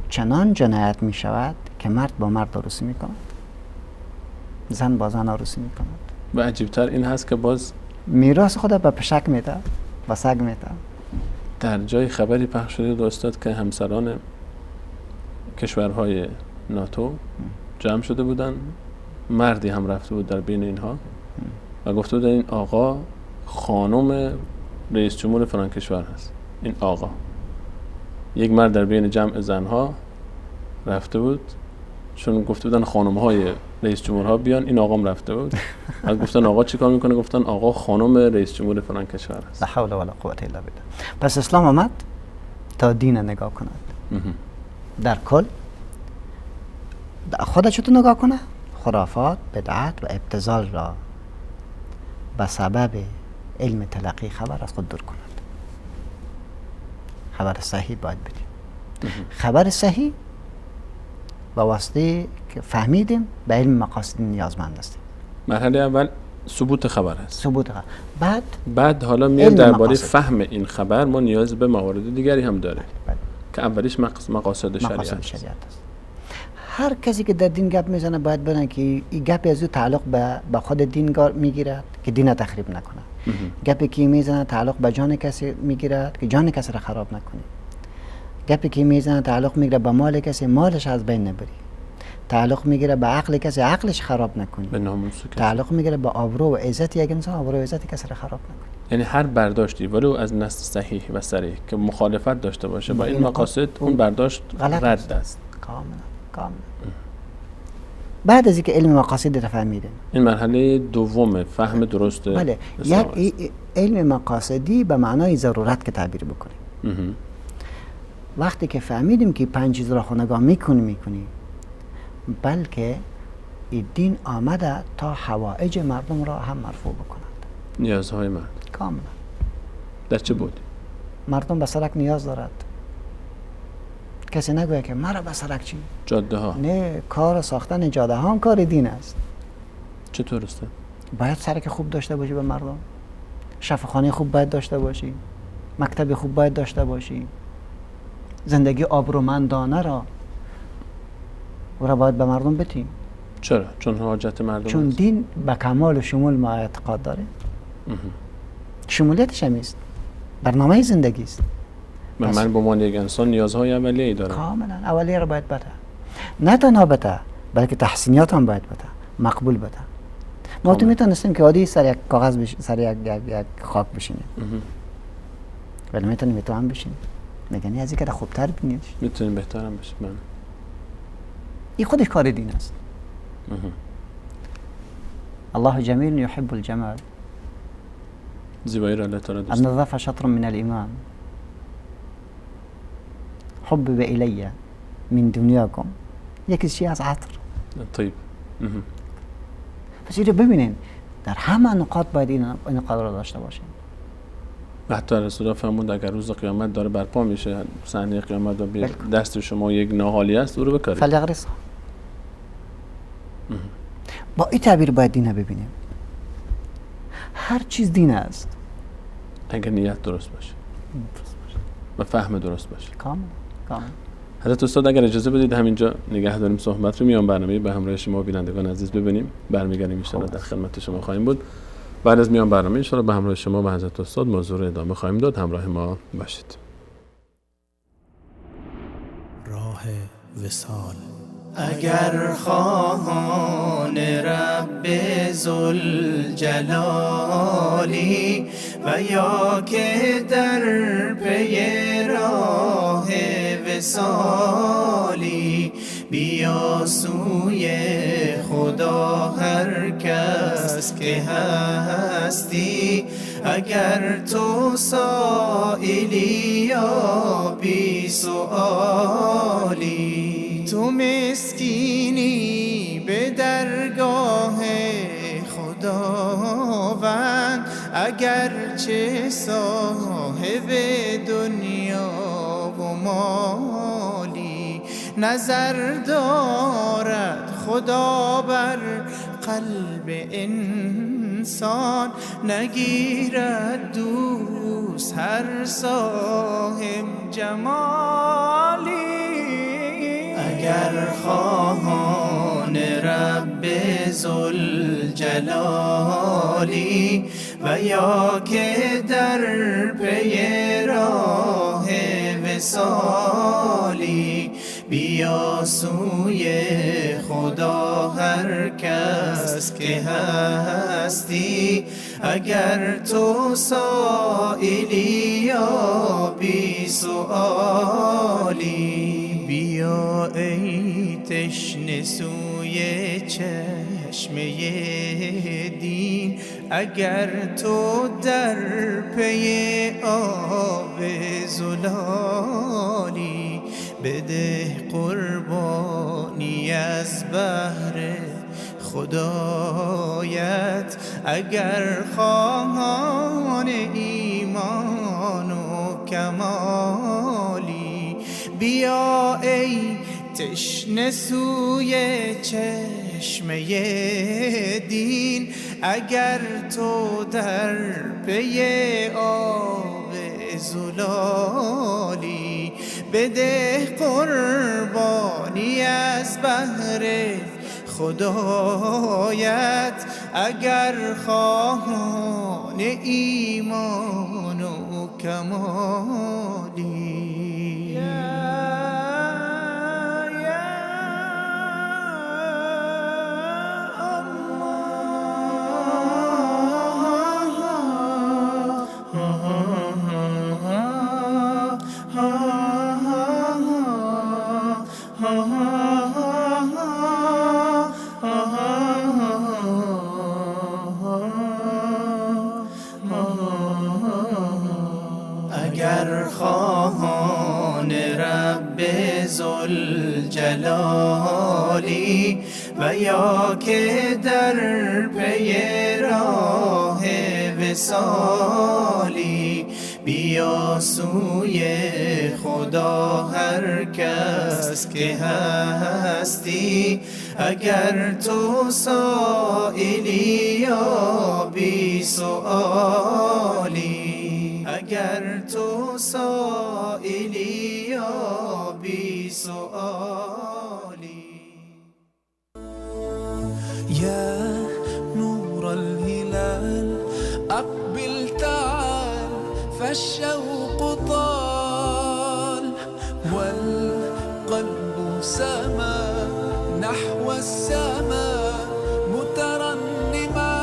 چنان جنایت می شود که مرد با مرد عروسی می کند، زن با زن عروسی می کند. و عجیبتر این هست که باز میراث خود به پشک میده، به سگ میده. در جای خبری پخش شده دوستاد که همسران کشورهای ناتو جمع شده بودن، مردی هم رفته بود در بین اینها و گفته بود این آقا خانم رئیس جمهور فلان کشور هست. این آقا، یک مرد در بین جمع زنها رفته بود، چون گفته بودن خانم‌های رئیس جمهورها بیان، این آقام رفته بود. بعد گفتن آقا چی کار میکنه؟ گفتن آقا خانم رئیس جمهور فلان کشور است. لا حول ولا قوة الا بالله. پس اسلام آمد تا دین نگاه کند. در کل خود چطور نگاه کنه؟ خرافات، بدعت و ابتذال را به سبب علم تلقی خبر از خود دور کند. خبر صحیح باید بدیم. خبر صحیح با واسطه که فهمیدیم به علم مقاصد نیازمند هستیم. مرحله اول ثبوت خبر است. ثبوت خبر. بعد حالا میاد درباره فهم این خبر ما نیاز به موارد دیگری هم داره. که اولیش مقاصد شریعت است. هر کسی که در دین گپ میزنه باید بدونه که این گپ از او تعلق به خود دین میگیرد که دین تخریب نکنه. گپی که میزنه تعلق به جان کسی میگیرد که جان کسی را خراب نکنه. گپی که میزنه تعلق میگیره به مال کسی، مالش از بین نبری. تعلق میگیره به عقل کسی، عقلش خراب نکنی. به ناموس کسی. تعلق میگیره به آبرو و عزت یک انسان، آبرو و عزت کسی را خراب نکنی. یعنی هر برداشتی ولو از نص صحیح و صریح که مخالفت داشته باشه با این مقاصد، اون برداشت رد است. کاملا. بعد از اینکه علم مقاصد را فهمیدیم، این مرحله دوم فهم درست. بله، یک علم مقاصدی به معنای ضرورت که تعبیر بکنیم. وقتی که فهمیدیم که 5 چیز را نگاه میکنیم، بلکه این دین آمده تا حوائج مردم را هم مرفوع بکند. نیازهای مرد کاملا. در چه بود؟ مردم به سرک نیاز دارد. کسی نگوید که مرا به سرک چی؟ جاده ها. نه، کار ساختن جاده ها هم کار دین است. چطور است؟ باید سرک خوب داشته باشی به مردم، شفاخانه خوب باید داشته باشی، مکتب خوب باید داشته باشی، زندگی آبرومندانه را باید به مردم بدی. چرا؟ چون حاجت مردم چون است. دین به کمال و شمول ما اعتقاد داره. شمولیتش هم است، برنامه زندگی است. من به عنوان یک انسان نیازهای اولیه‌ای دارم. کاملا اولیه را باید بده، نه تنها بده بلکه تحسینیات هم باید بده، مقبول بده. ما تو میتونستیم که عادی سر یک کاغذ سر یک خاک بشینیم، ولی میتونیم تو هم بشینیم. میگن از اینکه خوبتر ببینید، میتونیم بهترم بشه. من این خودش کار دین است. الله جمیل یحب الجمال. زیبایی را الله تعالی دوست دارد. النظافه شطر من الایمان. حبب الی من دنیاکم. یکی چیز از عطر. طیب. پس اینو ببینین در همه نقاط باید این قدر را داشته باشیم. حتی رسول الله فرمود اگر روز قیامت داره برپا میشه، صحنه قیامت و به دست شما یک ناحالی است، او رو بکارید. فلیغرسها. با این تعبیر باید دین ببینیم. هر چیز دین است اگر نیت درست باشه و فهم درست باشه. کاملا. حضرت استاد اگر اجازه بدید همینجا نگه داریم صحبت رو، میان برنامه به همراه شما بینندگان عزیز ببینیم، برمیگردیم ان شاء الله در خدمت شما خواهیم بود. بعد از میان برنامه ان شاء الله به همراه شما و حضرت استاد موضوع رو ادامه خواهیم داد. همراه ما باشید. راه وصال. اگر خواهان رب ذوالجلالی و یا که در پی راه وصالی، بیا سوی خدا هر کس که هستی. اگر تو سائلی یا بی سؤالی، تو مسکینی به درگاه خداوند، اگر چه صاحب دنیا و کمالی. نظر دارد خدا بر قلب انسان، نگیرد دوست هر صاحب جمالی. اگر خواهان رب ذوالجلالی و یا که در پی راه وصالی، بیا سوی خدا هر کس که هستی. اگر تو سائلی یا بی سؤالی، بیا ای تشنه سوی چشمه دین. اگر تو در پی آب زلالی، بده قربانی از بهر خدایت. اگر خواهان ایمان و کمالی، بیا ای تشنه سوی چشمه دین. اگر تو در پی آب زلالی، بده قربانی از بهر خدایت. اگر خواهان ایمان و کمالی. اگر خواهان رب ذوالجلالی و یا که در پی راه وصالی، بیا سوی خدا هر کس که هستی. اگر تو سائلی یا بی سؤالی، اگر تو سائلی یا بی سؤالی. يا نور الهلال أقبل تعال، فالشوق طال والقلب سما نحو السماء مترنما.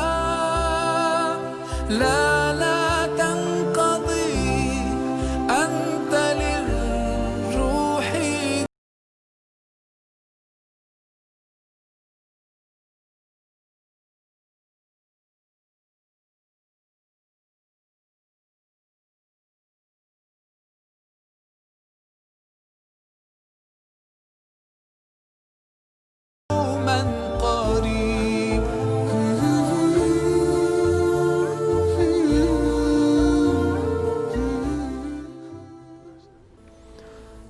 لا لا تنقضي أنت للروح. من قريب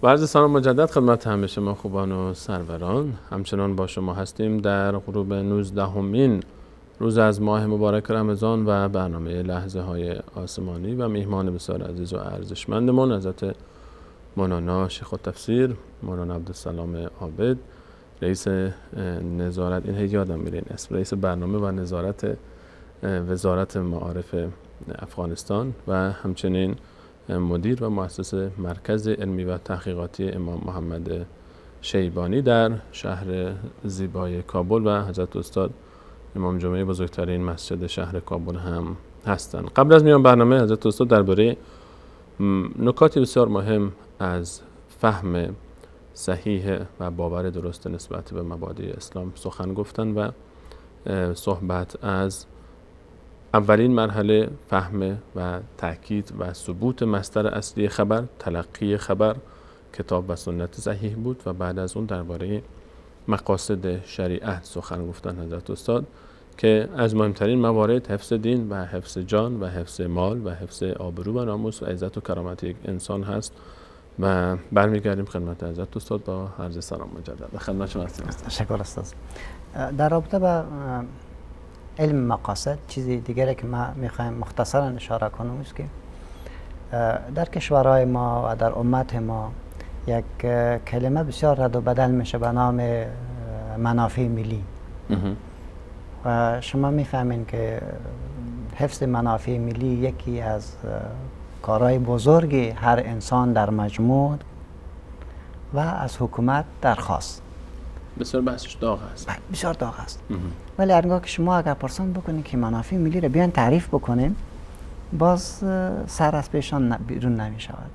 و عرض سلام مجدد خدمت همه شما خوبان و سروران. همچنان با شما هستیم در غروب 19مین روز از ماه مبارک رمضان و برنامه لحظه های آسمانی و میهمان بسیار عزیز و ارزشمندمون حضرت مولانا شیخ التفسیر مولانا عبدالسلام عابد، رئیس نظارت، این هی یادم میره این اسم، رئیس برنامه و نظارت وزارت معارف افغانستان و همچنین مدیر و مؤسس مرکز علمی و تحقیقاتی امام محمد شیبانی در شهر زیبای کابل و حضرت استاد امام جمعه بزرگترین مسجد شهر کابل هم هستند. قبل از میان برنامه حضرت استاد درباره نکاتی بسیار مهم از فهم صحیح و باور درست نسبت به مبادی اسلام سخن گفتن و صحبت از اولین مرحله فهم و تأکید و ثبوت مصدر اصلی خبر، تلقی خبر، کتاب و سنت صحیح بود و بعد از اون درباره مقاصد شریعت سخن گفتن حضرت استاد که از مهمترین موارد حفظ دین و حفظ جان و حفظ مال و حفظ آبرو و ناموس و عزت و کرامت یک انسان هست و برمیگردیم خدمت حضرت استاد با عرض سلام مجدد. خدمت شما هستیم. تشکر استاد. در رابطه با علم مقاصد چیزی دیگری که ما میخوایم مختصرا اشاره کنیم است که در کشورهای ما و در امت ما یک کلمه بسیار رد و بدل میشه به نام منافع ملی و شما میفهمین که حفظ منافع ملی یکی از کارهای بزرگ هر انسان در مجموع و از حکومت در خاص. بسیار بحثش داغ است. بسیار داغ است. ولی هرگاه که شما اگر پرسان بکنید که منافع ملی را بیان تعریف بکنیم باز سر از پیشان بیرون نمی شود.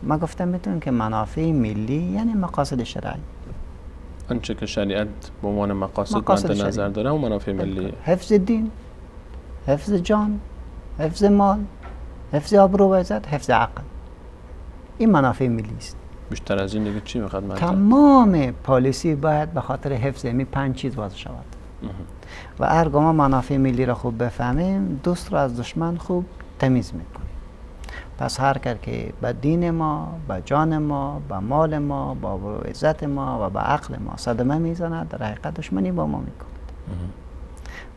ما گفتم میتونم که منافع ملی یعنی مقاصد شرعی، آنچه که شریعت به عنوان مقاصد مد نظر داره و منافع ملی، حفظ دین، حفظ جان، حفظ مال، حفظ آبرو و عزت، حفظ عقل، این منافع ملی است. بیشتر از این دیگه چی میخواد مطلب؟ تمام پالیسی باید به خاطر حفظ این 5 چیز وضع شود و هرگاه ما منافع ملی را خوب بفهمیم دوست را از دشمن خوب تمیز میکنیم. پس هر کس که به دین ما، به جان ما، به مال ما، به آبرو و عزت ما و به عقل ما صدمه میزند در حقیقت دشمنی با ما میکند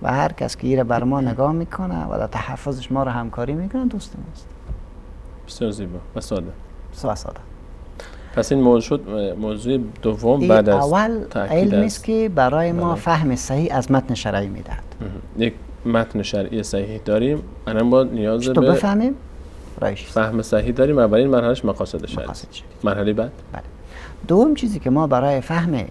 و هر کس که ایره بر ما نگاه میکنه و در تحفظش ما را همکاری میکنه دوست ماست. بسیار زیبا و ساده. ساده. پس این موضوع شد موضوع دوم بعد از اول علمی است که برای ما فهم صحیح از متن شرعی میدهد. یک متن شرعی صحیح داریم، الان با نیاز به بفهمیم فهم صحیح داریم. اولین مرحلهش مقاصد شرعی. مرحله بعد بله. دوم چیزی که ما برای فهم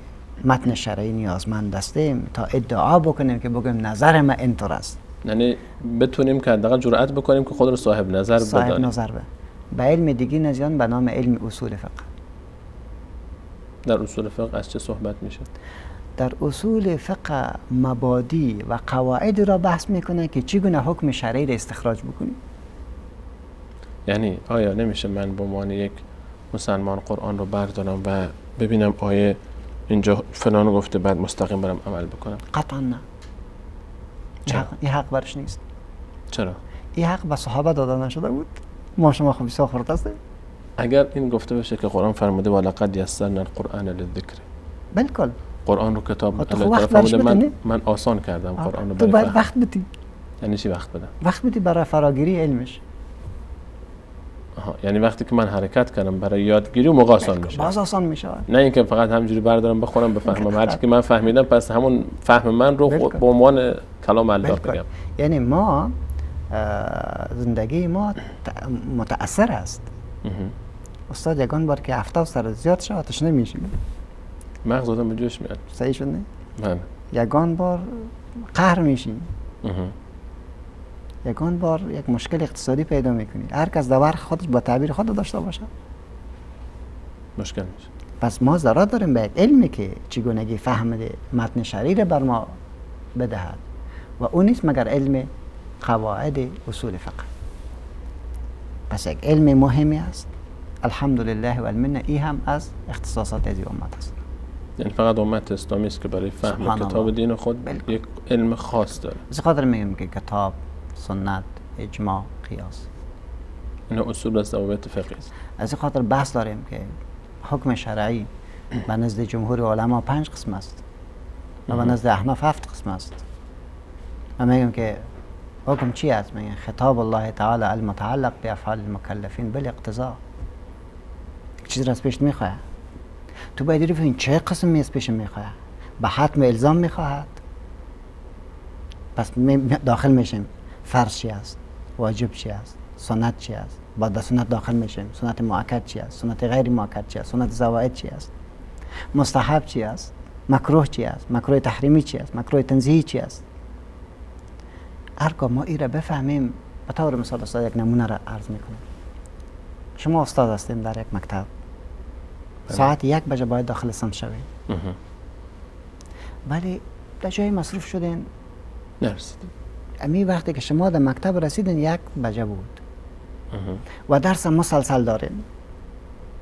متن شرعی نیازمند هستیم تا ادعا بکنیم که بگیم نظر ما اینطور است، یعنی بتونیم که حداقل جرأت بکنیم که خود رو صاحب نظر بدانیم. صاحب نظر به علم دیگه نزیان به نام علم اصول فقه. در اصول فقه از چه صحبت میشه؟ در اصول فقه مبادی و قواعد را بحث میکنه که چگونه حکم شرعی را استخراج بکنیم. یعنی آیا نمیشه من به عنوان یک مسلمان قرآن رو بردارم و ببینم آیه اینجا فلان گفته بعد مستقیم برم عمل بکنم؟ قطعا نه. این حق برش نیست. چرا؟ این حق به صحابه داده نشده بود. ما شما خب بسیار خورد هستیم. اگر این گفته بشه که قرآن فرموده ولقد یسرنا القرآن للذکر، بالکل قرآن رو کتاب الله فرموده من آسان کردم قرآن رو. تو باید وقت بدی. یعنی چی وقت بدم؟ وقت بدی برای فراگیری علمش. یعنی وقتی که من حرکت کردم برای یادگیری و موقع آسان میشه. باز آسان میشه. نه اینکه فقط همینجوری بردارم بخونم بفهمم هر چی که من فهمیدم پس همون فهم من رو به عنوان کلام الله بگم. یعنی ما زندگی ما متأثر است. استاد یگان بار که هفته و سر زیاد شد آتش نمیشیم. مغز آدم به جوش میاد. صحیح شد نه؟ من یگان بار قهر میشیم. یگان بار یک مشکل اقتصادی پیدا میکنی. هر کس دور خودش با تعبیر خود داشته باشه مشکل میشه. پس ما ضرورت داریم به یک علمی که چگونگی فهم متن شرعی را بر ما بدهد و اون نیست مگر علم قواعد اصول فقه. پس یک علم مهمی است. الحمدلله و المنه ای هم از اختصاصات از امت است. یعنی فقط امت اسلامی است که برای فهم کتاب دین خود یک علم خاص داره. از خاطر میگم که کتاب، سنت، اجماع، قیاس این اصول از ضوابط فقهی است. از خاطر بحث داریم که حکم شرعی به نزد جمهور علما 5 قسم است و به نزد احناف 7 قسم است. من میگم که حکم چی است؟ میگن خطاب الله تعالی المتعلق بافعال المکلفین بالاقتضاء. چیز را از پیش میخواه. تو باید ببینی چه قسمی از پیش میخواه. به حتم الزام میخواهد. پس داخل میشیم فرض چی است؟ واجب چی است؟ سنت چی است؟ بعد سنت داخل میشیم. سنت مؤکد چی است؟ سنت غیر مؤکد چی است؟ سنت زوائد چی است؟ مستحب چی است؟ مکروه چی است؟ مکروه تحریمی چی است؟ مکروه تنزیهی چی است؟ هرگاه ما این را بفهمیم به طور مثال استاد یک نمونه را عرض میکنم. شما استاد هستیم در یک مکتب. ساعت 1 بجه باید داخل صنف شویم. ولی در جای مصروف شدین نرسیدیم. امی وقتی که شما در مکتب رسیدین 1 بجه بود. و درس مسلسل دارین.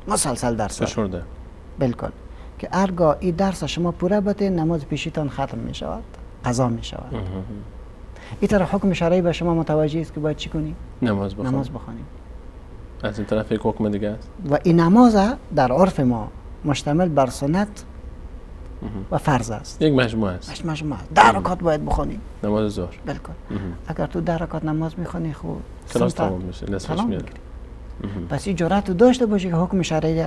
مسلسل درس فشرده. بالکل. که هرگاه این درس شما پوره بده نماز پیشیتان ختم می شود. قضا می شود. این طرح حکم شرعی به شما متوجه است که باید چی کنیم؟ نماز بخونیم. از این طرف یک حکم دیگه است. و این نماز در عرف ما مشتمل بر سنت و فرض است. یک مجموعه است. مجموعه 10 رکعت باید بخونی. نماز ظهر. بالکل. اگر تو 10 رکعت نماز میخونی خوب کلاس تمام میشه، نصفش میاد. پس این جرأت رو داشته باشی که حکم شرعی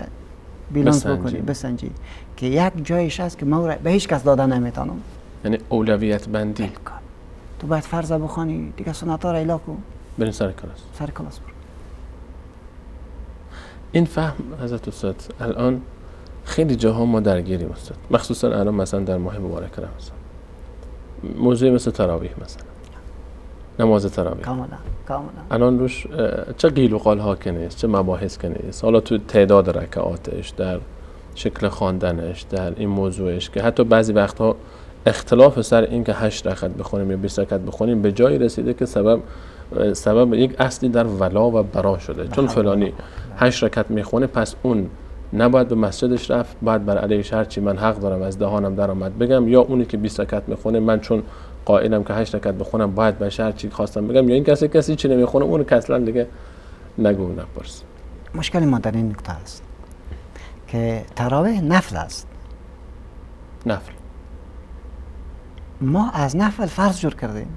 بیلانس بسنجی. بکنی، بسنجی که یک جایش هست که ما به هیچ کس دادن نمیتونم. یعنی اولویت بندی. بالکل. تو باید فرض بخونی، دیگه سنت ها را الا کن. برین سر کلاس. سر کلاس برو. این فهم حضرت استاد الان خیلی جاها ما درگیریم استاد، مخصوصا الان مثلا در ماه مبارک رمضان، موضوع مثل تراویح مثلا، نماز تراویح کاملا الان روش چه قیل و قال ها که نیست، چه مباحث که نیست، حالا تو تعداد رکعاتش، در شکل خواندنش، در این موضوعش که حتی بعضی وقتها اختلاف سر این که 8 رکعت بخونیم یا 20 رکعت بخونیم به جایی رسیده که سبب یک اصلی در ولا و برا شده، چون فلانی 8 رکعت میخونه پس اون نباید به مسجدش رفت، باید بر علیهش هرچی من حق دارم از دهانم در آمد بگم، یا اونی که 20 رکعت میخونه من چون قائلم که 8 رکعت بخونم باید بهش هرچی خواستم بگم، یا این کسی چی نمیخونه اون که اصلا دیگه نگو نپرس. مشکل ما در این نکته است که تراویح نفل است. نفل ما از نفل فرض جور کردیم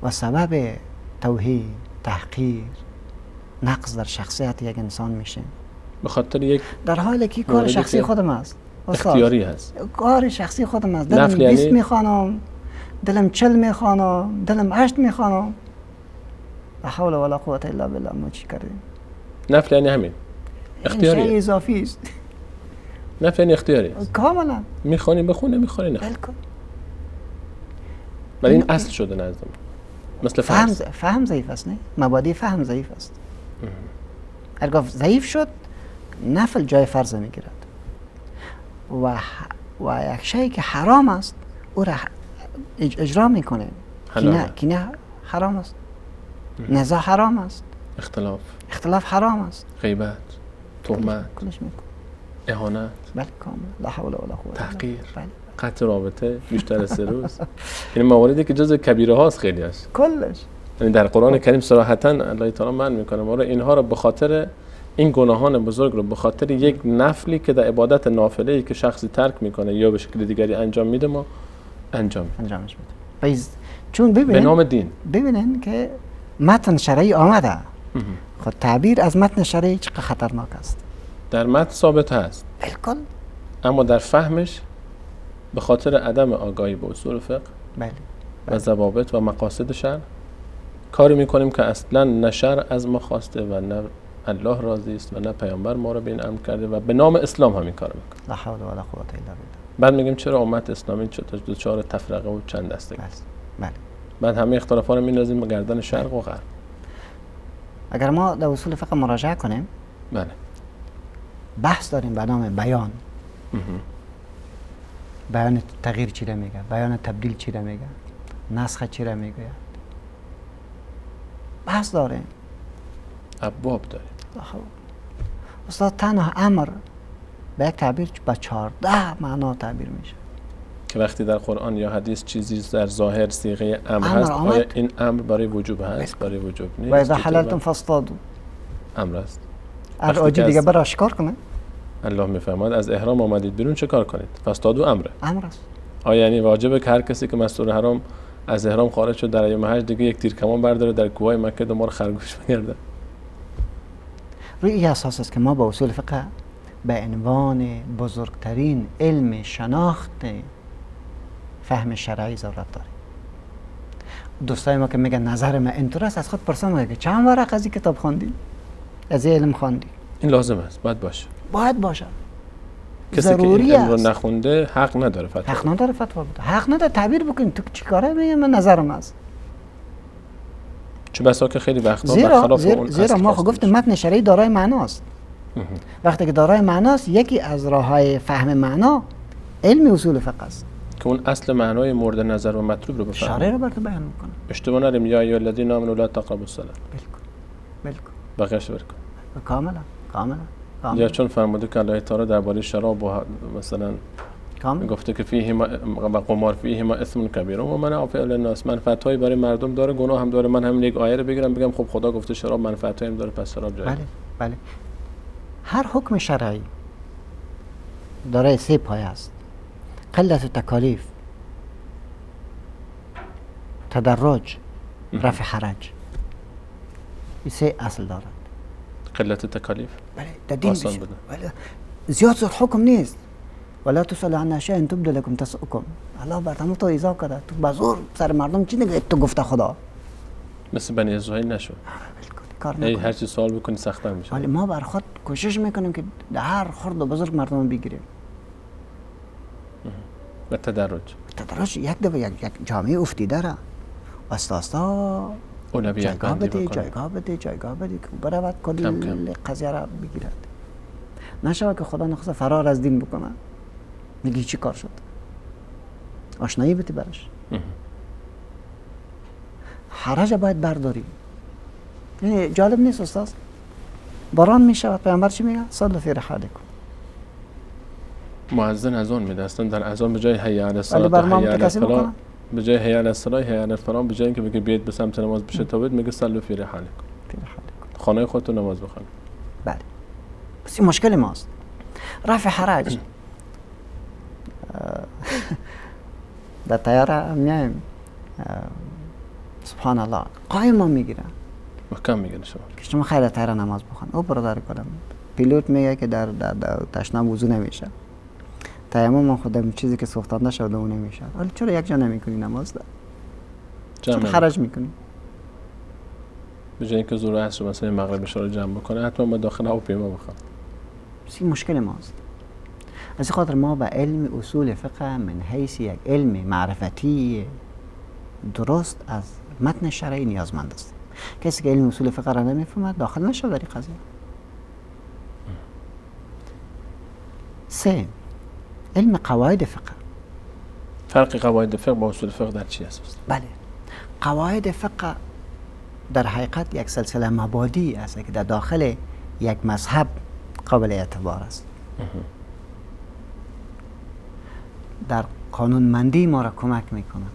و سبب توهین، تحقیر، نقص در شخصیت یک انسان میشه، به خاطر یک در حالی که کار شخصی خودم است. اختیاری هست. کار شخصی خودم است. دلم 20 میخوانم، دلم 40 میخوانم، دلم 8 میخوانم. لا حول ولا قوة الا بالله. ما چی کردیم؟ نفل یعنی همین اختیاری. این شیء اضافی است. نفل یعنی اختیاری است. کاملا. میخوانی بخون، نمیخوانی نه. بالکل. ولی این اصل شده نزد ما. مثل فهم ضعیف است، نه؟ مبادی فهم ضعیف است. اگر ضعیف شد نفل جای فرض میگیرد و یک شیء که حرام است او را اجرا میکنه. کینه حرام است، نزاع حرام است، اختلاف حرام است، غیبت، تهمت، کلش میکنه، اهانت، بله کامل، لا حول ولا قوة، تحقیر، قطع رابطه بیشتر از 3 روز. این مواردی که جزء کبیره هاست خیلی هست کلش. یعنی در قرآن کریم صراحتاً الله تعالی من میکنه ما رو اینها رو به خاطر این گناهان بزرگ رو به خاطر یک نفلی که در عبادت نافله‌ای که شخصی ترک میکنه یا به شکل دیگری انجام میده ما انجامش میده. چون به نام دین ببینین که متن شرعی آمده، خود تعبیر از متن شرعی چقدر خطرناک است. در متن ثابت هست بالکل، اما در فهمش به خاطر عدم آگاهی به اصول فقه و ضوابط و مقاصد شرع کاری میکنیم که اصلا نه شرع از ما خواسته و نه الله راضی است و نه پیامبر ما رو به این امر کرده و به نام اسلام همین کارو میکنه. لا حول ولا قوة الا بالله. بعد میگیم چرا امت اسلامی دچار تفرقه و چند دستگی است. بله. بعد همه اختلافا رو میندازیم به گردن شرق و غرب. اگر ما در اصول فقه مراجعه کنیم، بله، بحث داریم به نام بیان. بیان تغییر چی را میگه، بیان تبدیل چی را میگه، نسخ چی را میگه، بحث داریم، ابواب داریم. استاد تنها امر به یک تعبیر با 14 معنا تعبیر میشه که وقتی در قرآن یا حدیث چیزی در ظاهر صیغه امر هست، آیا این امر برای وجوب هست؟ برای وجوب نیست. و اذا حللتم فاصطادوا امر است. اگر آجی دیگه برای آشکار کنه، الله میفرماید از احرام آمدید بیرون چه کار کنید؟ فاصطادوا امر است. آیا یعنی واجبه که هر کسی که مسئول حرام از احرام خارج شد در ایام حج دیگه یک تیر کمان برداره در کوههای مکه دنبال خرگوش بگرده؟ روی این اساس است که ما با اصول فقه به عنوان بزرگترین علم شناخت فهم شرعی ضرورت داریم. دوستای ما که میگن نظر من اینطور است، از خود پرسیدم که چند ورق از این کتاب خواندی؟ از این علم خواندی؟ این لازم است، باید باشه. کسی که این علم رو نخونده حق نداره فتوا بده. حق نداره تعبیر بکنی. تو چیکاره میگی من نظرم است؟ چه بسا که خیلی وقتا برخلاف اون زیرا ما خب گفتیم متن شرعی دارای معناست. وقتی که دارای معناست، یکی از راههای فهم معنا علم اصول فقه است که اون اصل معنای مورد نظر و مطلوب رو بفهمه. شارع رو برات بیان میکنه. اشتباه نریم یا ایها الذین آمنوا لا تقربوا الصلاة. بالکل. بقیه‌اش برکن. کاملا. یا چون فرموده که الله تعالی درباره شراب و مثلا کامل. گفته که فیه ما و قمار فیه ما اسم کبیر و منافع للناس، منفعت‌های برای مردم داره، گناه هم داره. من همین یک آیه رو بگیرم بگم خب خدا گفته شراب منفعت‌هایی هم داره پس شراب جایز. بله بله. هر حکم شرعی داره 3 پایه است: قلت تکالیف، تدرج، رفع حرج. این 3 اصل دارد. قلت تکالیف بله در دین آسان بشه. بده. بله. زیاد حکم نیست. ولا تسأل عن اشیاء تبد لكم تسؤكم. الله بر تمام تو ایزا کرده. تو بازور سر مردم چی نگه تو گفته خدا. مثل بنی اسرائیل نشو. کار ای نکنه. هر چی سوال بکنی سخت‌تر میشه. ولی ما بر خود کوشش میکنیم که در هر خرد و بزرگ مردم بگیریم. و تدرج. تدرج یک دفعه یک جامعه افتیده را واستا اولویت جایگاه بندی بده، بکنه. جایگاه بده که برود کم کل کم. قضیه را بگیرد. نشود که خدا نخواسته فرار از دین بکنه. میگی چی کار شد؟ آشنایی بده برش. حرج باید برداری. یعنی جالب نیست استاد؟ باران میشود پیامبر چی میگه؟ صلوا فی رحالکم. مؤذن اذان میده. اصلا در اذان به جای حی علی ولی الصلاه بر و ما حی علی متکسی الفلاح، میکنه؟ به جای حی علی الصلاه حی علی الفلاح، به جای اینکه بگه بیاید به سمت نماز بشتابید میگه صلوا فی رحالکم. فی رحالکم. خانه خودتون نماز بخوان. بله. پس این مشکل ماست. رفع حرج. در طیاره میایم سبحان الله قایم ما میگیرن محکم میگه شما که شما خیر طیاره نماز بخوان. او برادر کدام پیلوت میگه که در تشنم وضو نمیشه، تیمم من خودم چیزی که سوختانده شده اون نمیشه. ولی چرا یک جا نمیکنی نماز ده؟ چرا خرج میکنی؟ به جای اینکه ظهر و عصر مثلا مغرب عشا رو جمع بکنه حتما ما داخل هواپیما بخوام. این مشکل ماست. از این خاطر ما به علم اصول فقه من حیث یک علم معرفتی درست از متن شرعی نیازمند است. کسی که علم اصول فقه را نمیفهمد داخل نشد در این قضیه. 3 علم قواعد فقه. فرق قواعد فقه با اصول فقه در چی است؟ بله، قواعد فقه در حقیقت یک سلسله مبادی است که در داخل یک مذهب قابل اعتبار است. در قانونمندی ما را کمک میکنه.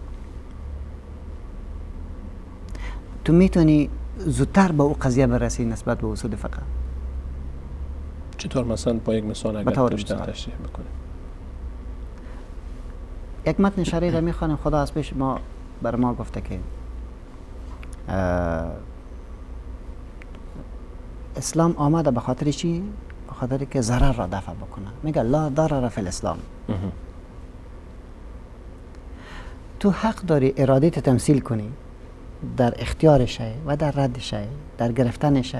تو میتونی زودتر به او قضیه برسی نسبت به اصول فقه. چطور؟ مثلا با یک مثال اگر بیشتر تشریح بکنیم. یک متن شرعی را میخوانیم. خدا از پیش ما بر ما گفته که اسلام آمده به خاطر چی؟ به خاطر که ضرر را دفع بکنه. میگه لا ضرر فی الاسلام. تو حق داری اراده تمثیل کنی در اختیار شی و در رد شی، در گرفتن شی،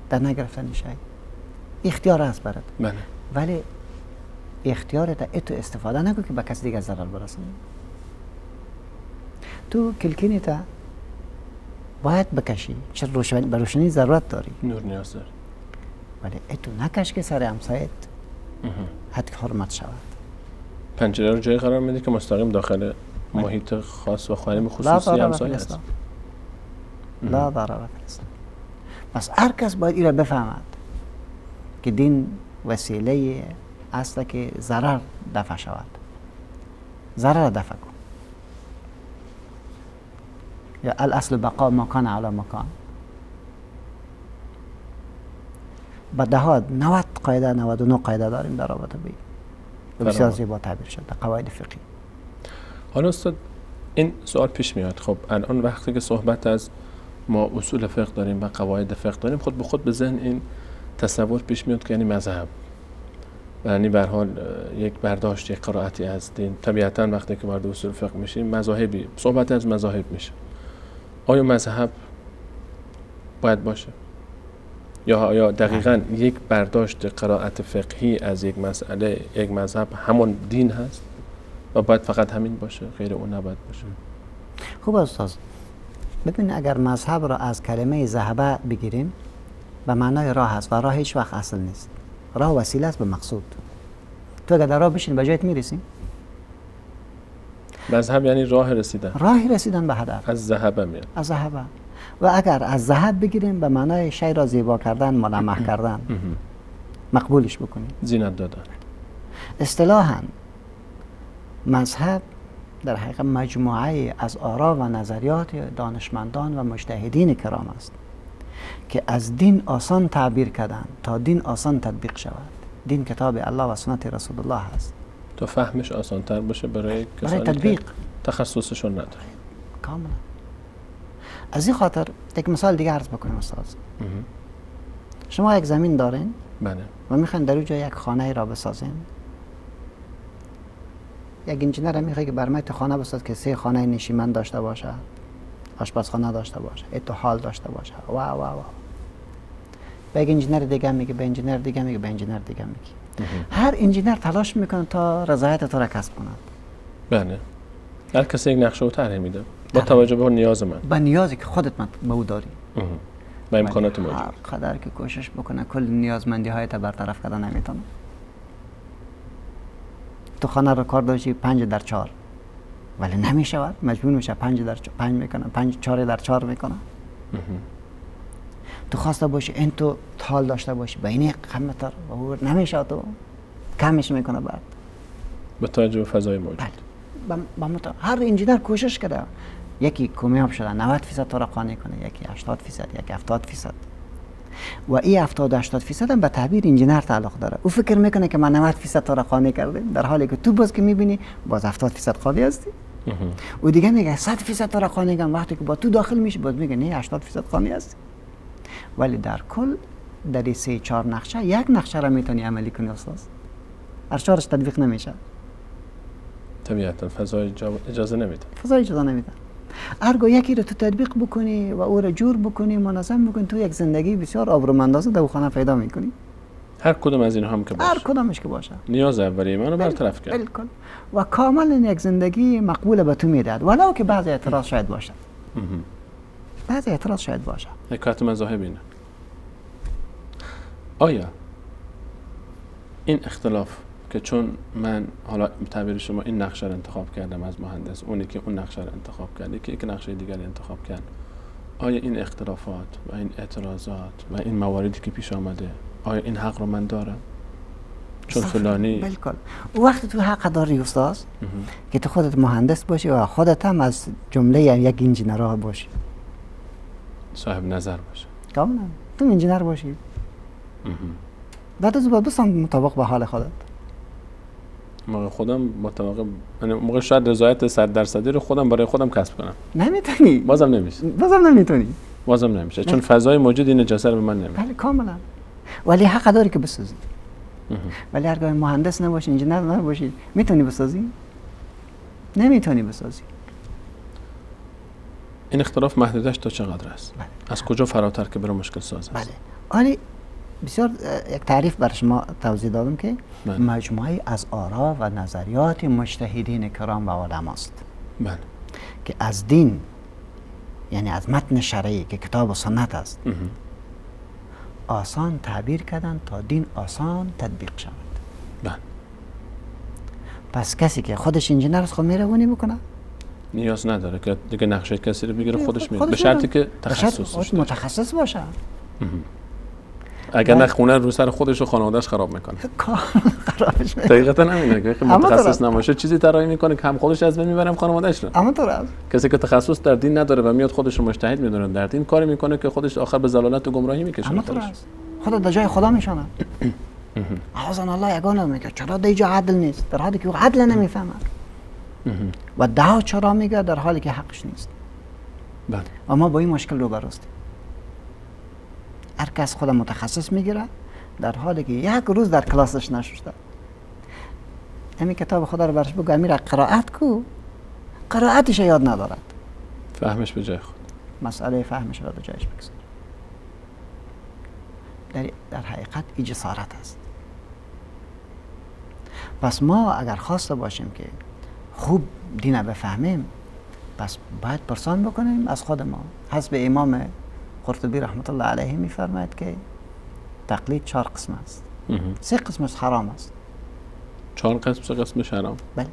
در نگرفتن شی. اختیار است برات. بله. ولی اختیارت اتو استفاده نکن که به کسی دیگه ضرر برسونی. تو کلکینیت باید بکشی. چرا به روشنی ضرورت داری. نور نیاز داری. ولی اتو نکش که سر همسایت حد حرمت شود. پنجره رو جای قرار میده که مستقیم داخل محیط خاص و خانم خصوصی همسایه است. لا ضرر فی الاسلام. پس هر کس باید این را بفهمد که دین وسیله است که ضرر دفع شود. ضرر دفع کن. یا الاصل بقاء ما کان علی مکان. با دهات 90 قاعده 99 قاعده داریم در رابطه با بسیار زیبا تعبیر شده قواعد فقهی. حالا استاد این سوال پیش میاد. خب الان وقتی که صحبت از ما اصول فقه داریم و قواعد فقه داریم، خود به خود به ذهن این تصور پیش میاد که یعنی مذهب، یعنی به هر حال یک برداشت، یک قرائتی از دین. طبیعتاً وقتی که وارد اصول فقه میشیم مذاهبی صحبت از مذاهب میشه. آیا مذهب باید باشه؟ یا آیا دقیقاً یک برداشت قرائت فقهی از یک مسئله، یک مذهب همون دین هست و باید فقط همین باشه، غیر اون نباید باشه؟ خوب استاد، ببین اگر مذهب را از کلمه ذهبه بگیریم به معنای راه است و راه هیچ وقت اصل نیست. راه وسیله است به مقصود. تو اگر در راه بشین به جایت میرسی. مذهب یعنی راه رسیدن. راه رسیدن به هدف. از ذهبه میاد. از ذهبه. و اگر از ذهب بگیریم به معنای شی را زیبا کردن، ملمح کردن، مقبولش بکنیم. زینت دادن. اصطلاحاً مذهب در حقیقت مجموعه از آرا و نظریات دانشمندان و مجتهدین کرام است که از دین آسان تعبیر کردن تا دین آسان تطبیق شود. دین کتاب الله و سنت رسول الله است تا فهمش آسان تر باشه برای کسانی تطبیق. که تخصصشون نداره. کاملا. از این خاطر یک مثال دیگه عرض بکنیم استاد. شما یک زمین دارین بله. و میخواین در اونجا یک خانه را بسازین. یک انجینر میخواد که برای خانه بساز که 3 خانه نشیمن داشته باشه، آشپزخانه داشته باشه، اتحال داشته باشه. واو واو. به یک انجینر دیگه میگه، به انجینر دیگه میگه، به انجینر دیگه میگه. هر انجینر تلاش میکنه تا رضایت تو را کسب کند. بله. هر کسی یک نقشه و طرح میده با توجه به نیاز من. با نیازی که خودت به او داری. و امکانات موجود. هر قدر که کوشش بکنه کل نیازمندی هایت برطرف کردن نمیتونه. تو خانه رو کار داشتی 5/4 ولی نمیشود، مجبور میشه 5/5 میکنه، 4/4 میکنه. تو خواسته باشی این تو تال داشته باشی به این قیمت رو نمیشه، تو کمش میکنه بعد به توجه به فضای موجود. بله. هر انجینر کوشش کرده، یکی کامیاب شده 90% تو را قانع کنه، یکی 80%، یکی 70%. و این 70-80% هم به تعبیر انجینر تعلق داره. او فکر میکنه که من 90% تو را قانع کرده، در حالی که تو باز که میبینی باز 70% قانع هستی. او دیگه میگه 100% تو را قانع کردم، وقتی که با تو داخل میشی باز میگه نه 80% قانع هستی. ولی در کل در 3-4 نقشه یک نقشه را میتونی عملی کنی استاد. هر چهارش تطبیق نمیشه. طبیعتا فضای اجازه نمیده. فضای اجازه نمیده. ارگو یکی رو تو تطبیق بکنی و او رو جور بکنی، منظم بکنی، تو یک زندگی بسیار آبرومندانه در خانه پیدا میکنی. هر کدوم از اینها هم که باشه. هر کدامش که باشه. نیاز اولیه منو برطرف کرد. بالکل. و کاملا یک زندگی مقبول به تو میدهد، ولو که بعضی اعتراض شاید باشه. بعضی اعتراض شاید باشه. حکایت مذاهب اینه. آیا این اختلاف که چون من حالا به تعبیر شما این نقشه رو انتخاب کردم از مهندس، اونی که اون نقشه رو انتخاب کرد، که یک نقشه دیگری انتخاب کرد، آیا این اختلافات و این اعتراضات و این مواردی که پیش آمده، آیا این حق رو من دارم؟ چون فلانی بالکل. وقتی تو حق داری استاد که تو خودت مهندس باشی و خودت هم از جمله یک انجینر باشی، صاحب نظر باشه. کاملا تو انجینر باشی. بعد از بعد مطابق به حال خودت. موقع خودم مطابق، یعنی موقع شاید رضایت 100% رو خودم برای خودم کسب کنم. نمیتونی. بازم نمیشه. بازم نمیشه. چون فضای موجود این اجازه رو به من نمیده. بله کاملا. ولی حق داری که بسازی. ولی هرگاه مهندس نباشی، انجینر نباشی، میتونی بسازی؟ نمیتونی بسازی. این اختلاف محدودش تا چقدر است؟ بله. از کجا فراتر که برای مشکل ساز است؟ بله. ولی بسیار یک تعریف برای شما توضیح دادم که بله. مجموعه از آرا و نظریات مجتهدین کرام و علماست. بله. که از دین، یعنی از متن شرعی که کتاب و سنت است، آسان تعبیر کردن تا دین آسان تطبیق شود. بله. پس کسی که خودش انجینر است خود مهربونی بکنه، نیاز نداره که دیگه نقشه کسی رو بگیره، خودش میره، به شرطی که تخصص داشته، متخصص باشه. اگر نه خونه رو سر خودش و خانواده‌اش خراب میکنه. خرابش میکنه. دقیقاً همینه که متخصص نباشه چیزی طراحی میکنه که هم خودش از بین میبره هم خانواده‌اش رو. اما تو راست. کسی که تخصص در دین نداره و میاد خودش رو مجتهد میدونه در دین، کاری میکنه که خودش آخر به ضلالت و گمراهی میکشه. اما تو راست. خدا در جای خدا میشونه. اعاذنا الله یگانه میگه چرا در جای عدل نیست، در حالی که او عدل نمیفهمه. و دعا چرا میگه در حالی که حقش نیست. بله. و ما با این مشکل روبروستیم. هر کس خود متخصص میگیره در حالی که یک روز در کلاسش نشسته. همین کتاب خدا رو برش بگو امیر قرائت کو، قرائتش یاد ندارد. فهمش به جای خود. مسئله فهمش رو به جایش بگذار. در حقیقت این جسارت است. پس ما اگر خواسته باشیم که خوب دین بفهمیم، پس باید پرسان بکنیم از خود ما. حسب امام قرطبی رحمت الله علیه میفرماید که تقلید 4 قسم است. 3 قسمش حرام است. 4 قسمش حرام. بله.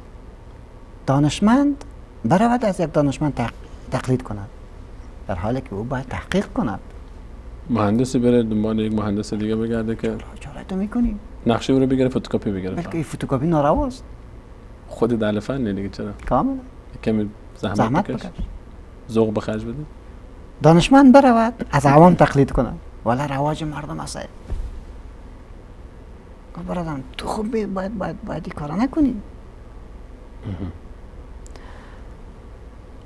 دانشمند برود از یک دانشمند تقلید کند، در حالی که او باید تحقیق کند. مهندسی بره دنبال یک مهندس دیگه بگرده که چرا تو میکنی؟ نقشه رو بگیره فتوکپی بگیره. بلکه این فتوکپی نارواست. خود در فن دیگه. چرا کاملا کمی زحمت زحمت بکش. بکش، ذوق به خرج بده. دانشمند برود از عوام تقلید کنه ولی رواج مردم است. برادرم تو خوب باید این کارا نکنی.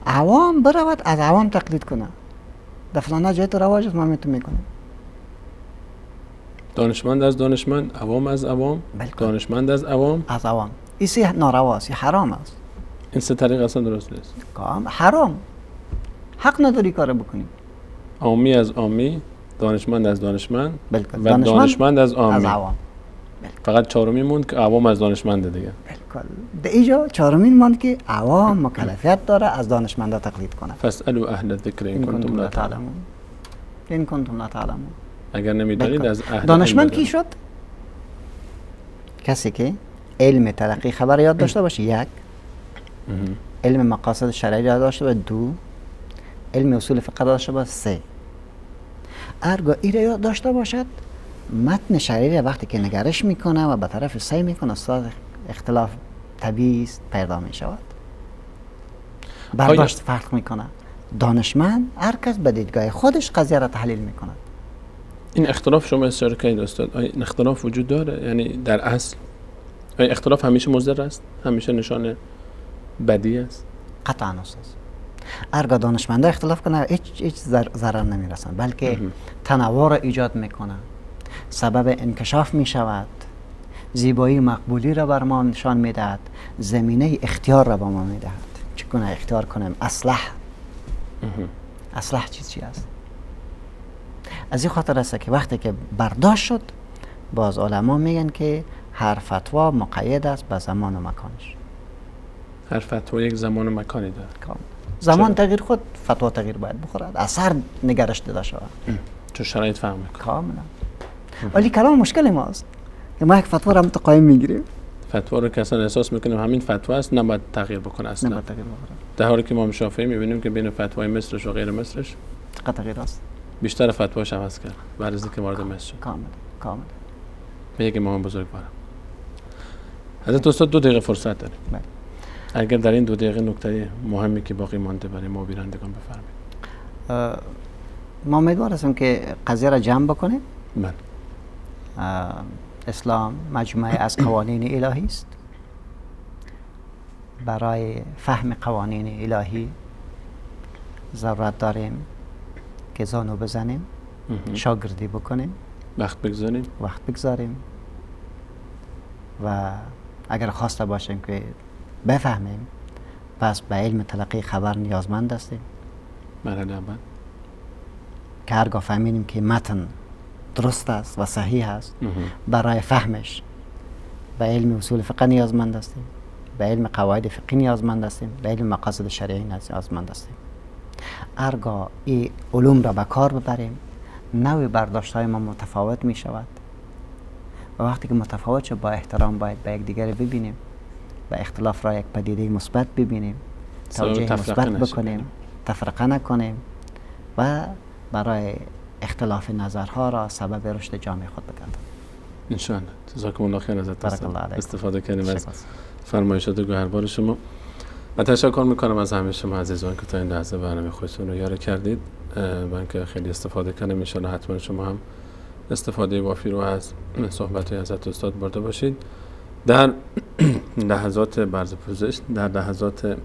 عوام برود از عوام تقلید کنه. در فلانه جای تو رواج است، ما تو میکنیم. دانشمند از دانشمند، عوام از عوام، بلکل. دانشمند از عوام. از عوام ایسی نارواست، حرام است. این سه طریق اصلا درست نیست. حرام، حق نداری کار بکنی. عامی از عامی، دانشمند از دانشمند بلکل. و دانشمند از عامی. از عوام. فقط چهارمی موند که عوام از دانشمنده دیگه. بلکل. در اینجا چهارمین ماند که عوام مکلفیت داره از دانشمندا تقلید کنه. فاسألوا اهل الذکر این کنتم لا تعلمون. این کنتم لا تعلمون. اگر نمیدانید از اهل دانشمند علم کی شد؟ کسی که علم تلقی خبر یاد داشته باشه، یک. علم مقاصد شرعی یاد داشته باشه، دو. علم اصول فقه داشته باشه، سه. ارگاه این را یاد داشته باشد، متن شرعی وقتی که نگرش میکنه و به طرف سعی میکنه استاد اختلاف طبیعی است پیدا میشود. برداشت فرق میکنه. دانشمند هر کس به دیدگاه خودش قضیه را تحلیل میکنه. این اختلاف شما اشاره کردید استاد، آیا این اختلاف وجود داره؟ یعنی در اصل آیا اختلاف همیشه مضر است؟ همیشه نشان بدی است؟ قطعا استاد. ارگاه دانشمندا اختلاف کنه هیچ ضرر نمیرسن، بلکه تنوع را ایجاد میکنه، سبب انکشاف میشود، زیبایی مقبولی را بر ما نشان میدهد، زمینه اختیار را به ما میدهد. چگونه اختیار کنیم؟ اصلح چی است؟ از این خاطر است که وقتی که برداشت شد، باز علما میگن که هر فتوا مقید است به زمان و مکانش. هر فتوا یک زمان و مکانی داره. زمان تغییر خود فتوا تغییر باید بخورد، اثر نگرش داده شود. تو شرایط فهم میکنه. کاملا. ولی کلام مشکل ماست که ما یک فتوا را قایم میگیریم. فتوا رو که اصلا احساس میکنیم همین فتوا است، نباید تغییر بکنه اصلا. نباید تغییر بخورد. در حالی که امام شافعی میبینیم که بین فتوای مصرش و غیر مصرش چقدر تغییر است. بیشتر فتواش عوض کرد بعد از اینکه وارد مصر شد. کاملا. به یک امام بزرگوار. حضرت استاد 2 دقیقه فرصت داریم. بله. اگر در این 2 دقیقه نکته مهمی که باقی مانده برای ما بینندگان بفرمایید. ما امیدوار هستیم که قضیه را جمع بکنیم. بله. اسلام مجموعه از قوانین الهی است. برای فهم قوانین الهی ضرورت داریم که زانو بزنیم، شاگردی بکنیم، وقت بگذاریم و اگر خواسته باشیم که بفهمیم، پس به علم تلقی خبر نیازمند هستیم. مرحله اول که هرگاه فهمیدیم که متن درست است و صحیح است، برای فهمش به علم اصول فقه نیازمند هستیم، به علم قواعد فقهی نیازمند هستیم، به علم مقاصد شرعی نیازمند هستیم. هرگاه این علوم را به کار ببریم، نوع برداشت های ما متفاوت می شود و وقتی که متفاوت شد با احترام باید به یک دیگر ببینیم، به اختلاف را یک پدیده مثبت ببینیم، توجیه مثبت بکنیم، تفرقه نکنیم و برای اختلاف نظرها را سبب رشد جامعه خود بگردانیم. ان شاء الله. جزاکم الله خیر حضرت استاد. استفاده کردیم از فرمایشات گوهربار شما و تشکر میکنم از همه شما عزیزان که تا این لحظه برنامه خودتون رو یاری کردید. من که خیلی استفاده کردم، ان شاء الله حتما شما هم استفاده وافی رو از صحبت های حضرت استاد برده باشید. در لحظات برز پوزش، در لحظات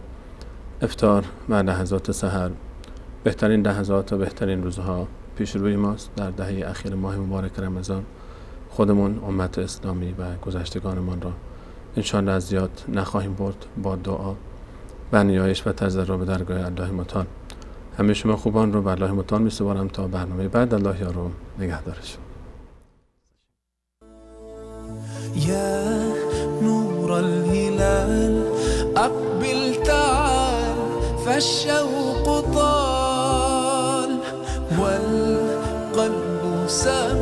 افطار و لحظات سحر، بهترین لحظات و بهترین روزها پیش روی ماست. در دهه اخیر ماه مبارک رمضان خودمون، امت اسلامی و گذشتگانمان را انشاءالله از یاد نخواهیم برد. با دعا و نیایش و تضرع به درگاه الله متعال همه شما خوبان رو به الله متعال می‌سپارم تا برنامه بعد. الله یار و نگهدارش. يا نور الهلال أقبل تعال فالشوق طال والقلب سام